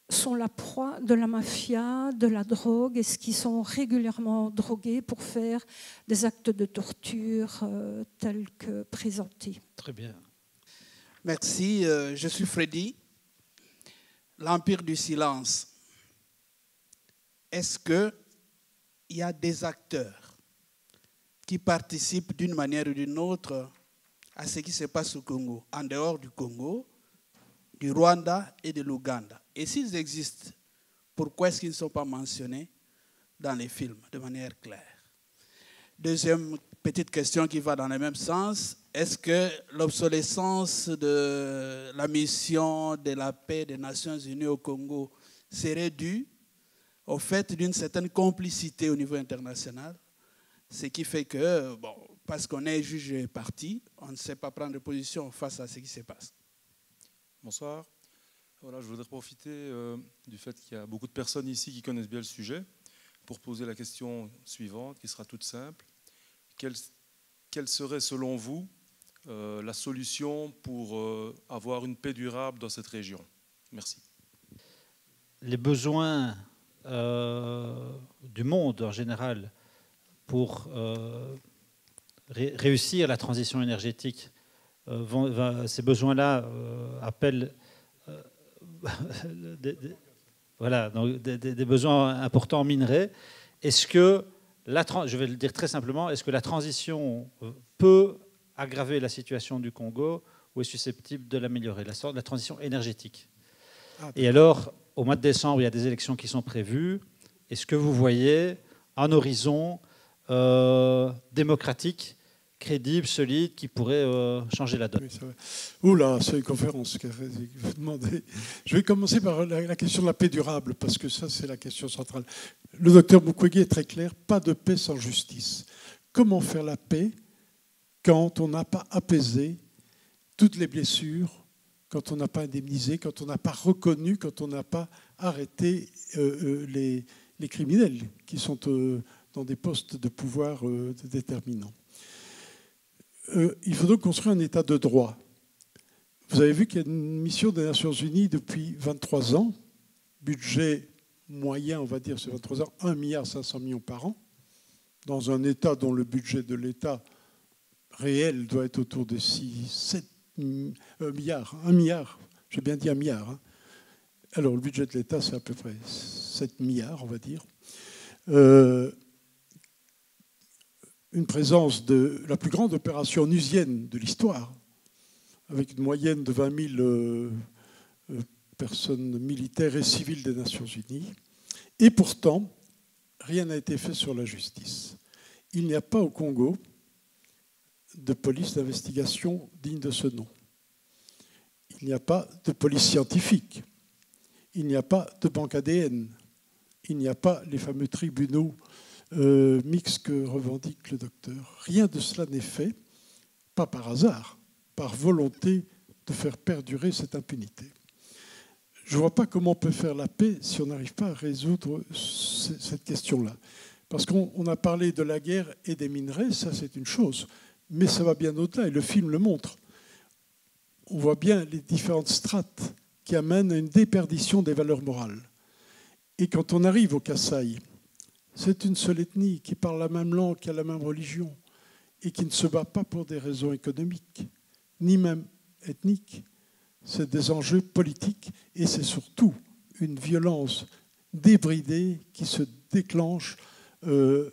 sont la proie de la mafia, de la drogue? Est-ce qu'ils sont régulièrement drogués pour faire des actes de torture tels que présentés? Très bien. Merci, je suis Freddy. L'Empire du silence. Est-ce qu'il y a des acteurs qui participent d'une manière ou d'une autre à ce qui se passe au Congo, en dehors du Congo, du Rwanda et de l'Ouganda? Et s'ils existent, pourquoi est-ce qu'ils ne sont pas mentionnés dans les films de manière claire? Deuxième petite question qui va dans le même sens. Est-ce que l'obsolescence de la mission de la paix des Nations Unies au Congo serait due au fait d'une certaine complicité au niveau international? Ce qui fait que, bon, parce qu'on est juge et parti, on ne sait pas prendre position face à ce qui se passe. Bonsoir. Voilà, je voudrais profiter du fait qu'il y a beaucoup de personnes ici qui connaissent bien le sujet pour poser la question suivante, qui sera toute simple. Quelle serait, selon vous, la solution pour avoir une paix durable dans cette région? Merci. Les besoins du monde en général pour réussir la transition énergétique, ces besoins-là appellent des besoins importants en minerais. Est-ce que, je vais le dire très simplement, est-ce que la transition peut aggraver la situation du Congo ou est susceptible de l'améliorer, la transition énergétique? Et alors, au mois de décembre, il y a des élections qui sont prévues. Est-ce que vous voyez un horizon démocratique crédible, solide, qui pourrait changer la donne. Oui, ça va. Oula, c'est une conférence que vous demandez. Je vais commencer par la question de la paix durable, parce que ça, c'est la question centrale. Le docteur Mukwege est très clair, pas de paix sans justice. Comment faire la paix quand on n'a pas apaisé toutes les blessures, quand on n'a pas indemnisé, quand on n'a pas reconnu, quand on n'a pas arrêté les criminels qui sont dans des postes de pouvoir déterminants. Il faut donc construire un état de droit. Vous avez vu qu'il y a une mission des Nations Unies depuis 23 ans, budget moyen, on va dire, sur 23 ans, 1,5 milliard par an, dans un état dont le budget de l'État réel doit être autour de 7 milliards. 1 milliard, j'ai bien dit 1 milliard. Hein. Alors le budget de l'État, c'est à peu près 7 milliards, on va dire. Une présence de la plus grande opération onusienne de l'histoire, avec une moyenne de 20 000 personnes militaires et civiles des Nations Unies. Et pourtant, rien n'a été fait sur la justice. Il n'y a pas au Congo de police d'investigation digne de ce nom. Il n'y a pas de police scientifique. Il n'y a pas de banque ADN. Il n'y a pas les fameux tribunaux mixtes que revendique le docteur. Rien de cela n'est fait, pas par hasard, par volonté de faire perdurer cette impunité. Je ne vois pas comment on peut faire la paix si on n'arrive pas à résoudre cette question-là. Parce qu'on a parlé de la guerre et des minerais, ça c'est une chose. Mais ça va bien au-delà, et le film le montre. On voit bien les différentes strates qui amènent à une déperdition des valeurs morales. Et quand on arrive au Kasaï, c'est une seule ethnie qui parle la même langue, qui a la même religion, et qui ne se bat pas pour des raisons économiques, ni même ethniques. C'est des enjeux politiques, et c'est surtout une violence débridée qui se déclenche de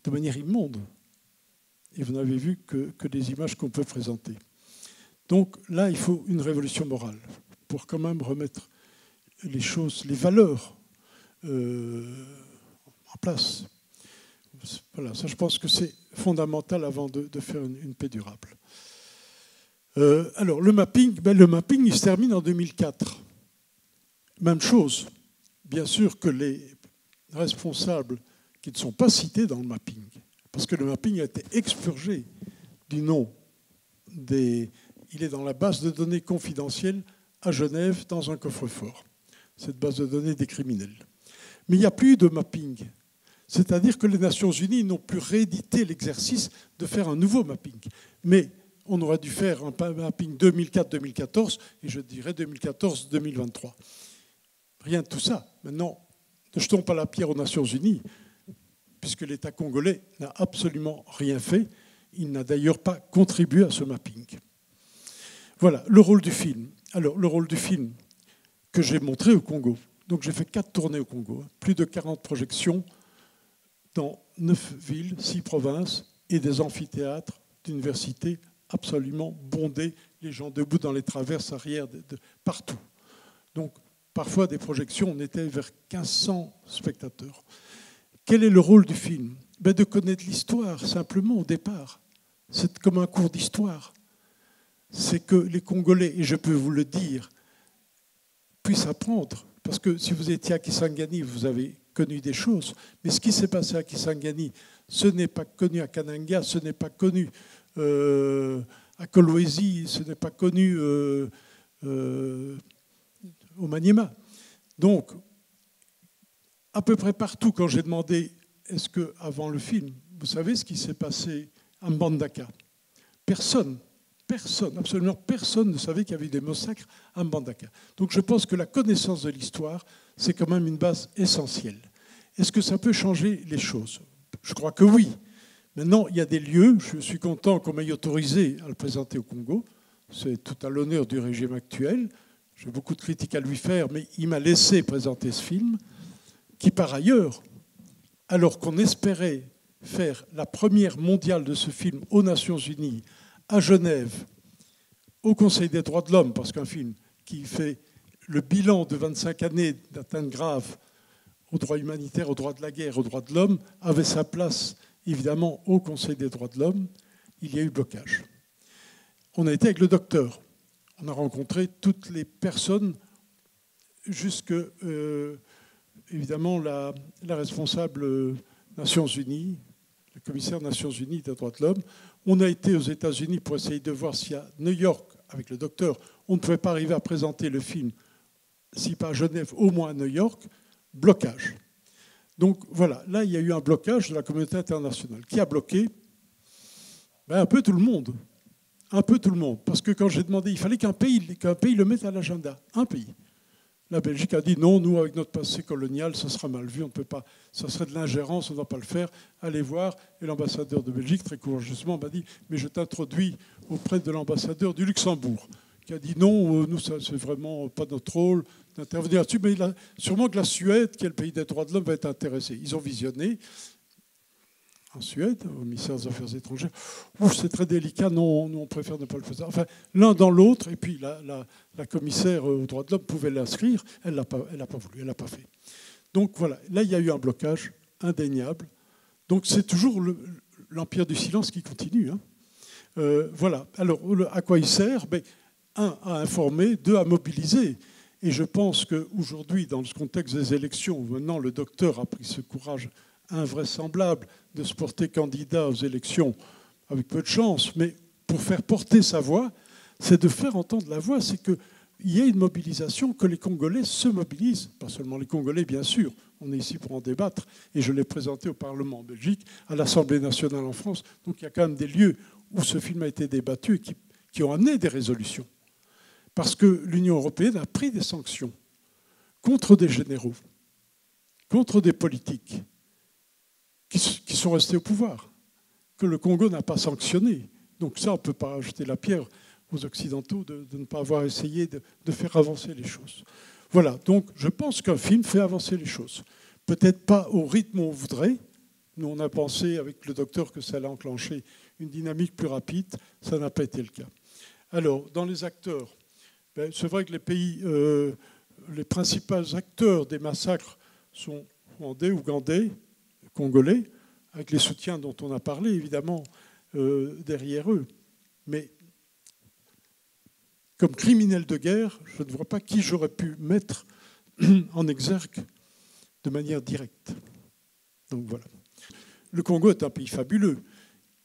manière immonde. Et vous n'avez vu que des images qu'on peut présenter. Donc là, il faut une révolution morale pour quand même remettre les choses, les valeurs en place. Voilà, ça je pense que c'est fondamental avant de faire une paix durable. Alors le mapping, il se termine en 2004. Même chose. Bien sûr que les responsables qui ne sont pas cités dans le mapping, parce que le mapping a été expurgé du nom des... Il est dans la base de données confidentielle à Genève, dans un coffre-fort. Cette base de données des criminels. Mais il n'y a plus de mapping. C'est-à-dire que les Nations Unies n'ont plus réédité l'exercice de faire un nouveau mapping. Mais on aurait dû faire un mapping 2004-2014, et je dirais 2014-2023. Rien de tout ça. Maintenant, ne jetons pas la pierre aux Nations Unies, puisque l'État congolais n'a absolument rien fait. Il n'a d'ailleurs pas contribué à ce mapping. Voilà, le rôle du film. Alors, le rôle du film que j'ai montré au Congo. Donc, j'ai fait 4 tournées au Congo, plus de 40 projections dans 9 villes, 6 provinces et des amphithéâtres d'universités absolument bondés, les gens debout dans les traverses arrière, partout. Donc, parfois, des projections, on était vers 1500 spectateurs. Quel est le rôle du film? De connaître l'histoire, simplement, au départ. C'est comme un cours d'histoire. C'est que les Congolais, et je peux vous le dire, puissent apprendre. Parce que si vous étiez à Kisangani, vous avez connu des choses. Mais ce qui s'est passé à Kisangani, ce n'est pas connu à Kananga, ce n'est pas connu à Kolwezi, ce n'est pas connu au Maniema. Donc, à peu près partout, quand j'ai demandé, est-ce qu'avant le film, vous savez ce qui s'est passé à Mbandaka? Personne, absolument personne ne savait qu'il y avait des massacres à Mbandaka. Donc je pense que la connaissance de l'histoire, c'est quand même une base essentielle. Est-ce que ça peut changer les choses? Je crois que oui. Maintenant, il y a des lieux, je suis content qu'on m'ait autorisé à le présenter au Congo, c'est tout à l'honneur du régime actuel, j'ai beaucoup de critiques à lui faire, mais il m'a laissé présenter ce film, qui par ailleurs, alors qu'on espérait faire la première mondiale de ce film aux Nations Unies, à Genève, au Conseil des droits de l'homme, parce qu'un film qui fait le bilan de 25 années d'atteinte grave aux droits humanitaires, aux droits de la guerre, aux droits de l'homme, avait sa place évidemment, au Conseil des droits de l'homme, il y a eu blocage. On a été avec le docteur. On a rencontré toutes les personnes, jusque, évidemment, la responsable Nations Unies, le commissaire Nations Unies des droits de l'homme. On a été aux États-Unis pour essayer de voir si à New York, avec le docteur, on ne pouvait pas arriver à présenter le film, si pas à Genève, au moins à New York. Blocage. Donc voilà, là, il y a eu un blocage de la communauté internationale. Qui a bloqué? Un peu tout le monde. Un peu tout le monde. Parce que quand j'ai demandé, il fallait qu'un pays le mette à l'agenda. Un pays. La Belgique a dit non, nous, avec notre passé colonial, ça sera mal vu, on ne peut pas, ça serait de l'ingérence, on ne va pas le faire. Allez voir. Et l'ambassadeur de Belgique, très courageusement, m'a dit mais je t'introduis auprès de l'ambassadeur du Luxembourg, qui a dit non, nous, ça, c'est vraiment pas notre rôle d'intervenir là-dessus. Mais sûrement que la Suède, qui est le pays des droits de l'homme, va être intéressée. Ils ont visionné. En Suède, au ministère des Affaires étrangères, c'est très délicat, non, on préfère ne pas le faire. Enfin, l'un dans l'autre, et puis la commissaire aux droits de l'homme pouvait l'inscrire, elle n'a pas voulu, elle n'a pas fait. Donc voilà, là il y a eu un blocage indéniable. Donc c'est toujours l'empire du silence qui continue. Hein. Voilà, alors à quoi il sert? Un, à informer, deux, à mobiliser. Et je pense qu'aujourd'hui, dans le contexte des élections, où maintenant le docteur a pris ce courage invraisemblable de se porter candidat aux élections avec peu de chance, mais pour faire porter sa voix, c'est de faire entendre la voix, c'est qu'il y ait une mobilisation, que les Congolais se mobilisent, pas seulement les Congolais bien sûr, on est ici pour en débattre, et je l'ai présenté au Parlement en Belgique, à l'Assemblée nationale en France, donc il y a quand même des lieux où ce film a été débattu et qui ont amené des résolutions. Parce que l'Union européenne a pris des sanctions contre des généraux, contre des politiques, qui sont restés au pouvoir, que le Congo n'a pas sanctionné. Donc ça, on ne peut pas jeter la pierre aux Occidentaux de ne pas avoir essayé de faire avancer les choses. Voilà, donc je pense qu'un film fait avancer les choses. Peut-être pas au rythme où on voudrait. Nous, on a pensé avec le docteur que ça allait enclencher une dynamique plus rapide. Ça n'a pas été le cas. Alors, dans les acteurs, c'est vrai que les principaux acteurs des massacres sont rwandais, ougandais, congolais, avec les soutiens dont on a parlé, évidemment, derrière eux. Mais comme criminel de guerre, je ne vois pas qui j'aurais pu mettre en exergue de manière directe. Donc voilà. Le Congo est un pays fabuleux.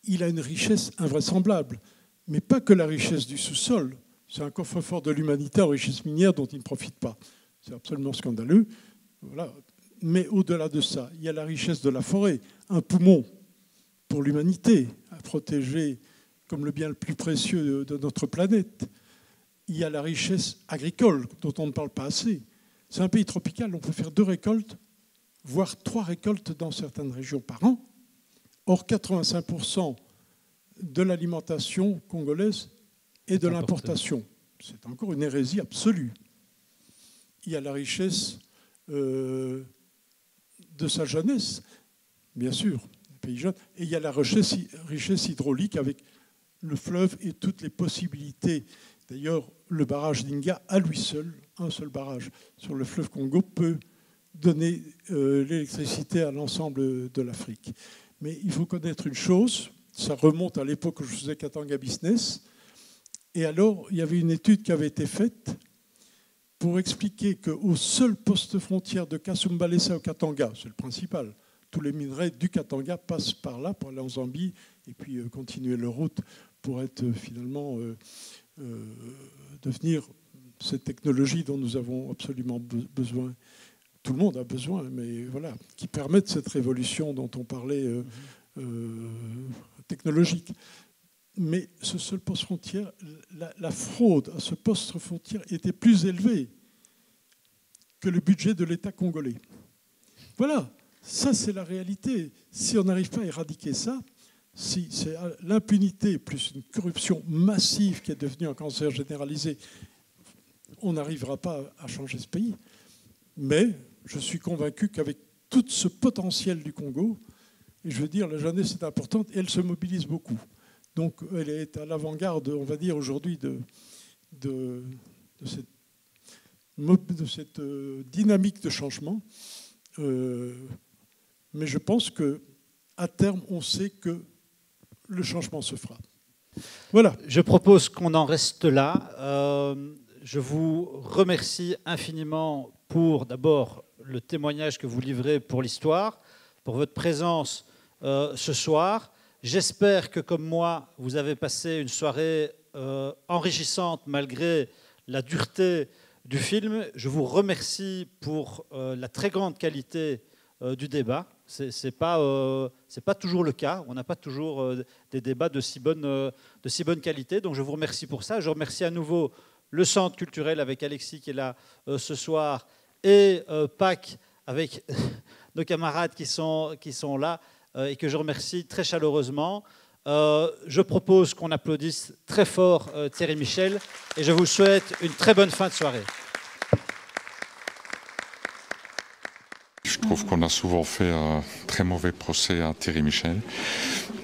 Il a une richesse invraisemblable, mais pas que la richesse du sous-sol. C'est un coffre-fort de l'humanité en richesse minière dont il ne profite pas. C'est absolument scandaleux. Voilà. Mais au-delà de ça, il y a la richesse de la forêt, un poumon pour l'humanité, à protéger comme le bien le plus précieux de notre planète. Il y a la richesse agricole, dont on ne parle pas assez. C'est un pays tropical, on peut faire 2 récoltes, voire 3 récoltes dans certaines régions par an. Or, 85% de l'alimentation congolaise est de l'importation. C'est encore une hérésie absolue. Il y a la richesse de sa jeunesse, bien sûr, le pays jeune, et il y a la richesse hydraulique avec le fleuve et toutes les possibilités. D'ailleurs, le barrage d'Inga, à lui seul, un seul barrage sur le fleuve Congo, peut donner l'électricité à l'ensemble de l'Afrique. Mais il faut connaître une chose, ça remonte à l'époque où je faisais Katanga Business, et alors il y avait une étude qui avait été faite pour expliquer qu'au seul poste frontière de Kasumbalesa au Katanga, c'est le principal, tous les minerais du Katanga passent par là pour aller en Zambie et puis continuer leur route pour être finalement devenir cette technologie dont nous avons absolument besoin. Tout le monde a besoin, mais voilà, qui permettent cette révolution dont on parlait technologique. Mais ce seul poste frontière, la fraude à ce poste frontière était plus élevée que le budget de l'État congolais. Voilà, ça c'est la réalité. Si on n'arrive pas à éradiquer ça, si c'est l'impunité plus une corruption massive qui est devenue un cancer généralisé, on n'arrivera pas à changer ce pays. Mais je suis convaincu qu'avec tout ce potentiel du Congo, et je veux dire, la jeunesse est importante et elle se mobilise beaucoup. Donc elle est à l'avant-garde, on va dire, aujourd'hui de cette dynamique de changement. Mais je pense que à terme, on sait que le changement se fera. Voilà. Je propose qu'on en reste là. Je vous remercie infiniment pour d'abord le témoignage que vous livrez pour l'histoire, pour votre présence ce soir. J'espère que, comme moi, vous avez passé une soirée enrichissante malgré la dureté du film. Je vous remercie pour la très grande qualité du débat. C'est pas toujours le cas. On n'a pas toujours des débats de si bonne qualité. Donc je vous remercie pour ça. Je remercie à nouveau le Centre culturel avec Alexis qui est là ce soir et PAC avec nos camarades qui sont là et que je remercie très chaleureusement. Je propose qu'on applaudisse très fort Thierry Michel et je vous souhaite une très bonne fin de soirée. Je trouve qu'on a souvent fait un très mauvais procès à Thierry Michel.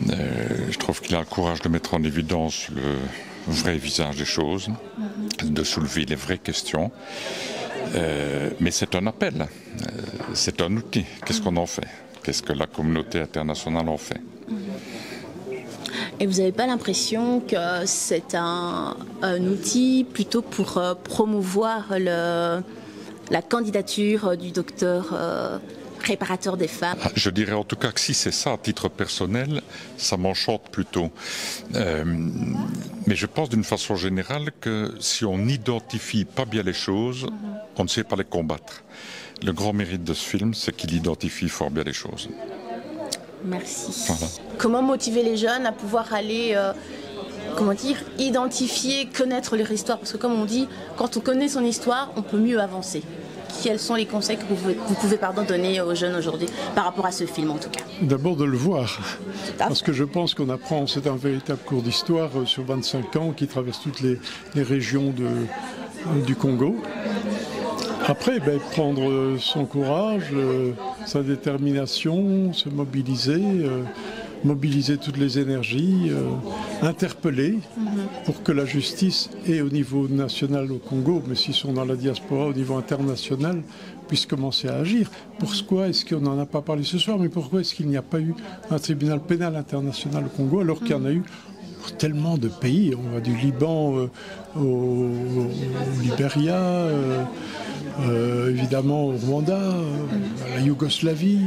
Je trouve qu'il a le courage de mettre en évidence le vrai visage des choses, de soulever les vraies questions. Mais c'est un appel, c'est un outil. Qu'est-ce qu'on en fait? Qu'est-ce que la communauté internationale en fait? Et vous n'avez pas l'impression que c'est un outil plutôt pour promouvoir la candidature du docteur préparateur des femmes? Je dirais en tout cas que si c'est ça, à titre personnel, ça m'enchante plutôt. Mais je pense d'une façon générale que si on n'identifie pas bien les choses, on ne sait pas les combattre. Le grand mérite de ce film, c'est qu'il identifie fort bien les choses. Merci. Voilà. Comment motiver les jeunes à pouvoir aller, identifier, connaître leur histoire? Parce que comme on dit, quand on connaît son histoire, on peut mieux avancer. Quels sont les conseils que vous pouvez donner aux jeunes aujourd'hui, par rapport à ce film en tout cas? D'abord de le voir, parce que je pense qu'on apprend, c'est un véritable cours d'histoire sur 25 ans qui traverse toutes les régions du Congo. Après, prendre son courage, sa détermination, se mobiliser, mobiliser toutes les énergies, interpeller pour que la justice, et au niveau national au Congo, mais s'ils sont dans la diaspora au niveau international, puisse commencer à agir. Pourquoi est-ce qu'on n'en a pas parlé ce soir, mais pourquoi est-ce qu'il n'y a pas eu un tribunal pénal international au Congo alors qu'il y en a eu pour tellement de pays? On va du Liban au Libéria, évidemment au Rwanda, à la Yougoslavie.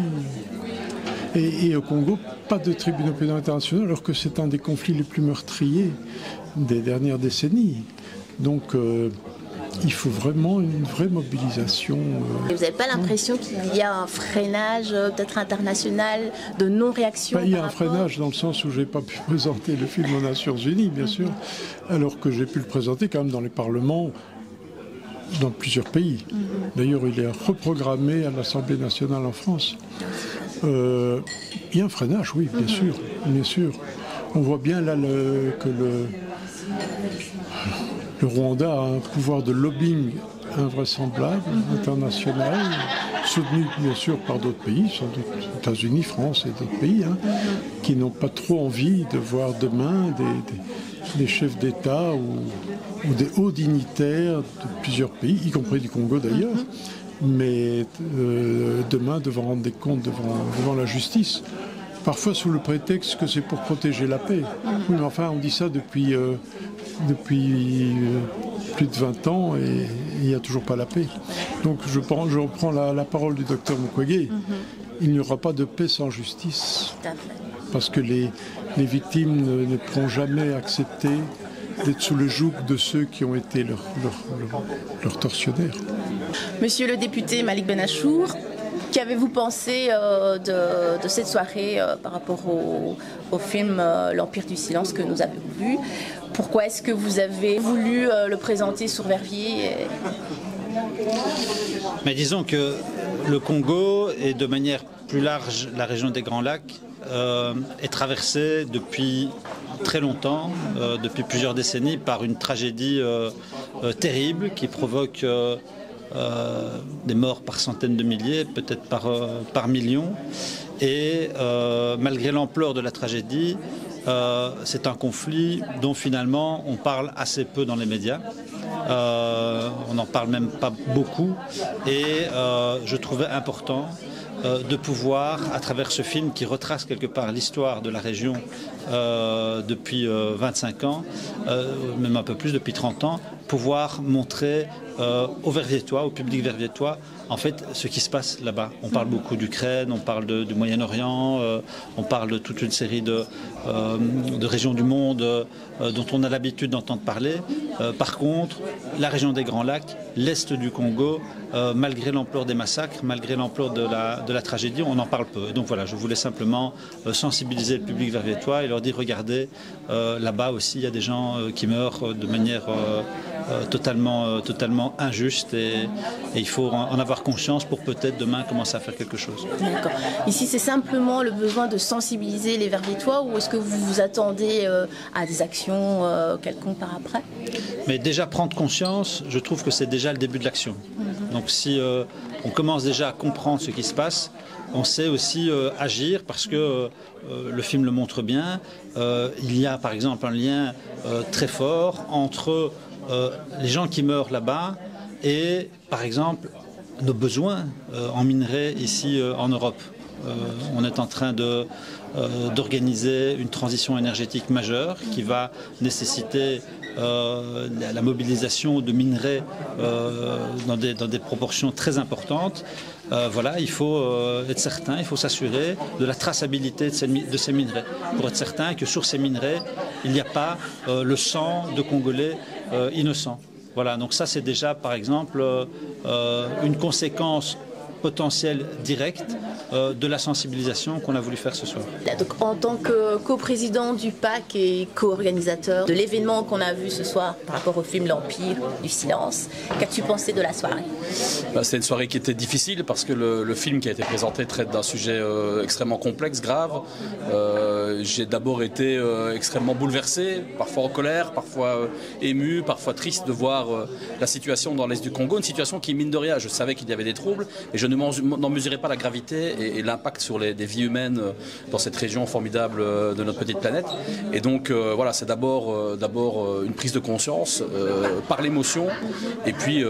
Et au Congo, pas de tribunal pénal international, alors que c'est un des conflits les plus meurtriers des dernières décennies. Donc, il faut vraiment une vraie mobilisation. Et vous n'avez pas l'impression qu'il y a un freinage, peut-être international, de non-réaction? Il y a un freinage dans le sens où je n'ai pas pu présenter le film aux Nations Unies, bien sûr, alors que j'ai pu le présenter quand même dans les parlements dans plusieurs pays. D'ailleurs, il est reprogrammé à l'Assemblée nationale en France. Il y a un freinage, oui, bien sûr, bien sûr. On voit bien là que le Rwanda a un pouvoir de lobbying invraisemblable, international, soutenu bien sûr par d'autres pays, sans doute États-Unis, France et d'autres pays, qui n'ont pas trop envie de voir demain des chefs d'État ou des hauts dignitaires de plusieurs pays, y compris du Congo d'ailleurs, mais demain devant rendre des comptes devant la justice. Parfois sous le prétexte que c'est pour protéger la paix. Oui, mais enfin, on dit ça depuis plus de 20 ans et il n'y a toujours pas la paix. Donc je reprends la parole du docteur Mukwege. Il n'y aura pas de paix sans justice. Parce que les victimes ne pourront jamais accepter d'être sous le joug de ceux qui ont été leurs tortionnaires. Monsieur le député Malik Benachour, qu'avez-vous pensé de cette soirée par rapport au film L'Empire du silence que nous avons vu? Pourquoi est-ce que vous avez voulu le présenter sur Verviers? Mais disons que le Congo et de manière plus large la région des Grands Lacs est traversée depuis très longtemps, depuis plusieurs décennies, par une tragédie terrible qui provoque des morts par centaines de milliers, peut-être par millions. Et malgré l'ampleur de la tragédie, c'est un conflit dont finalement on parle assez peu dans les médias. On n'en parle même pas beaucoup. Et je trouvais important de pouvoir, à travers ce film qui retrace quelque part l'histoire de la région depuis 25 ans, même un peu plus, depuis 30 ans, pouvoir montrer aux Verviétois, au public verviétois, en fait, ce qui se passe là-bas. On parle beaucoup d'Ukraine, on parle du Moyen-Orient, on parle de toute une série de régions du monde dont on a l'habitude d'entendre parler. Par contre, la région des Grands Lacs, l'Est du Congo, malgré l'ampleur des massacres, malgré l'ampleur de la tragédie, on en parle peu. Et donc voilà, je voulais simplement sensibiliser le public verviétois et leur dire, regardez, là-bas aussi, il y a des gens qui meurent de manière totalement injuste et il faut en avoir conscience pour peut-être demain commencer à faire quelque chose. D'accord. Ici, c'est simplement le besoin de sensibiliser les Verviétois ou est-ce que vous vous attendez à des actions quelconques par après? Mais déjà prendre conscience, je trouve que c'est déjà le début de l'action. Donc si on commence déjà à comprendre ce qui se passe, on sait aussi agir parce que le film le montre bien. Il y a par exemple un lien très fort entre les gens qui meurent là-bas et par exemple nos besoins en minerais ici en Europe. On est en train d'organiser une transition énergétique majeure qui va nécessiter la mobilisation de minerais dans des proportions très importantes. Voilà, il faut être certain, il faut s'assurer de la traçabilité de ces minerais pour être certain que sur ces minerais, il n'y a pas le sang de Congolais innocents. Voilà, donc ça c'est déjà par exemple une conséquence potentiel direct de la sensibilisation qu'on a voulu faire ce soir. Donc, en tant que coprésident du PAC et co-organisateur de l'événement qu'on a vu ce soir par rapport au film L'Empire du Silence, qu'as-tu pensé de la soirée? C'est une soirée qui était difficile parce que le film qui a été présenté traite d'un sujet extrêmement complexe, grave. J'ai d'abord été extrêmement bouleversé, parfois en colère, parfois ému, parfois triste de voir la situation dans l'Est du Congo, une situation qui, mine de rien, je savais qu'il y avait des troubles, mais je n'en mesurais pas la gravité et l'impact sur des vies humaines dans cette région formidable de notre petite planète. Et donc voilà, c'est d'abord une prise de conscience par l'émotion. Et puis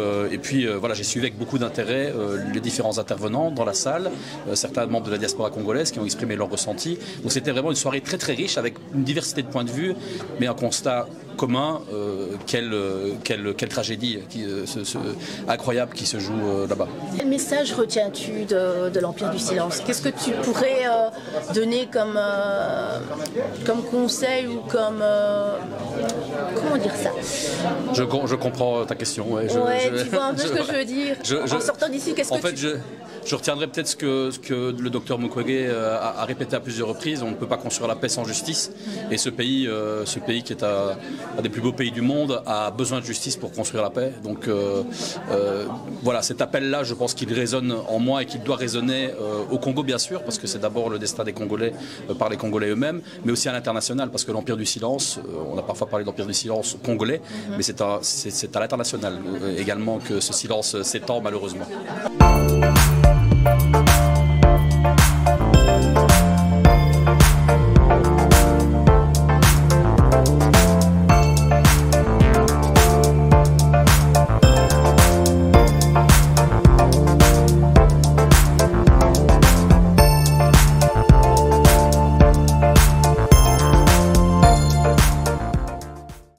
voilà, j'ai suivi avec beaucoup d'intérêt les différents intervenants dans la salle, certains membres de la diaspora congolaise qui ont exprimé leur ressenti. Donc c'était vraiment une soirée très très riche avec une diversité de points de vue, mais un constat commun, quelle tragédie incroyable qui se joue là-bas. Quel message retiens-tu de l'Empire du Silence? Qu'est-ce que tu pourrais donner comme conseil ou comme... comment dire ça? Je comprends ta question. Ouais, tu vois un peu ce que je veux dire. En sortant d'ici, qu'est-ce que tu... Je retiendrai peut-être ce que le docteur Mukwege a répété à plusieurs reprises. On ne peut pas construire la paix sans justice. Et ce pays qui est un des plus beaux pays du monde a besoin de justice pour construire la paix. Donc voilà, cet appel-là, je pense qu'il résonne en moi et qu'il doit résonner au Congo, bien sûr, parce que c'est d'abord le destin des Congolais par les Congolais eux-mêmes, mais aussi à l'international, parce que l'Empire du Silence, on a parfois parlé d'Empire du Silence congolais, mais c'est à l'international également que ce silence s'étend malheureusement.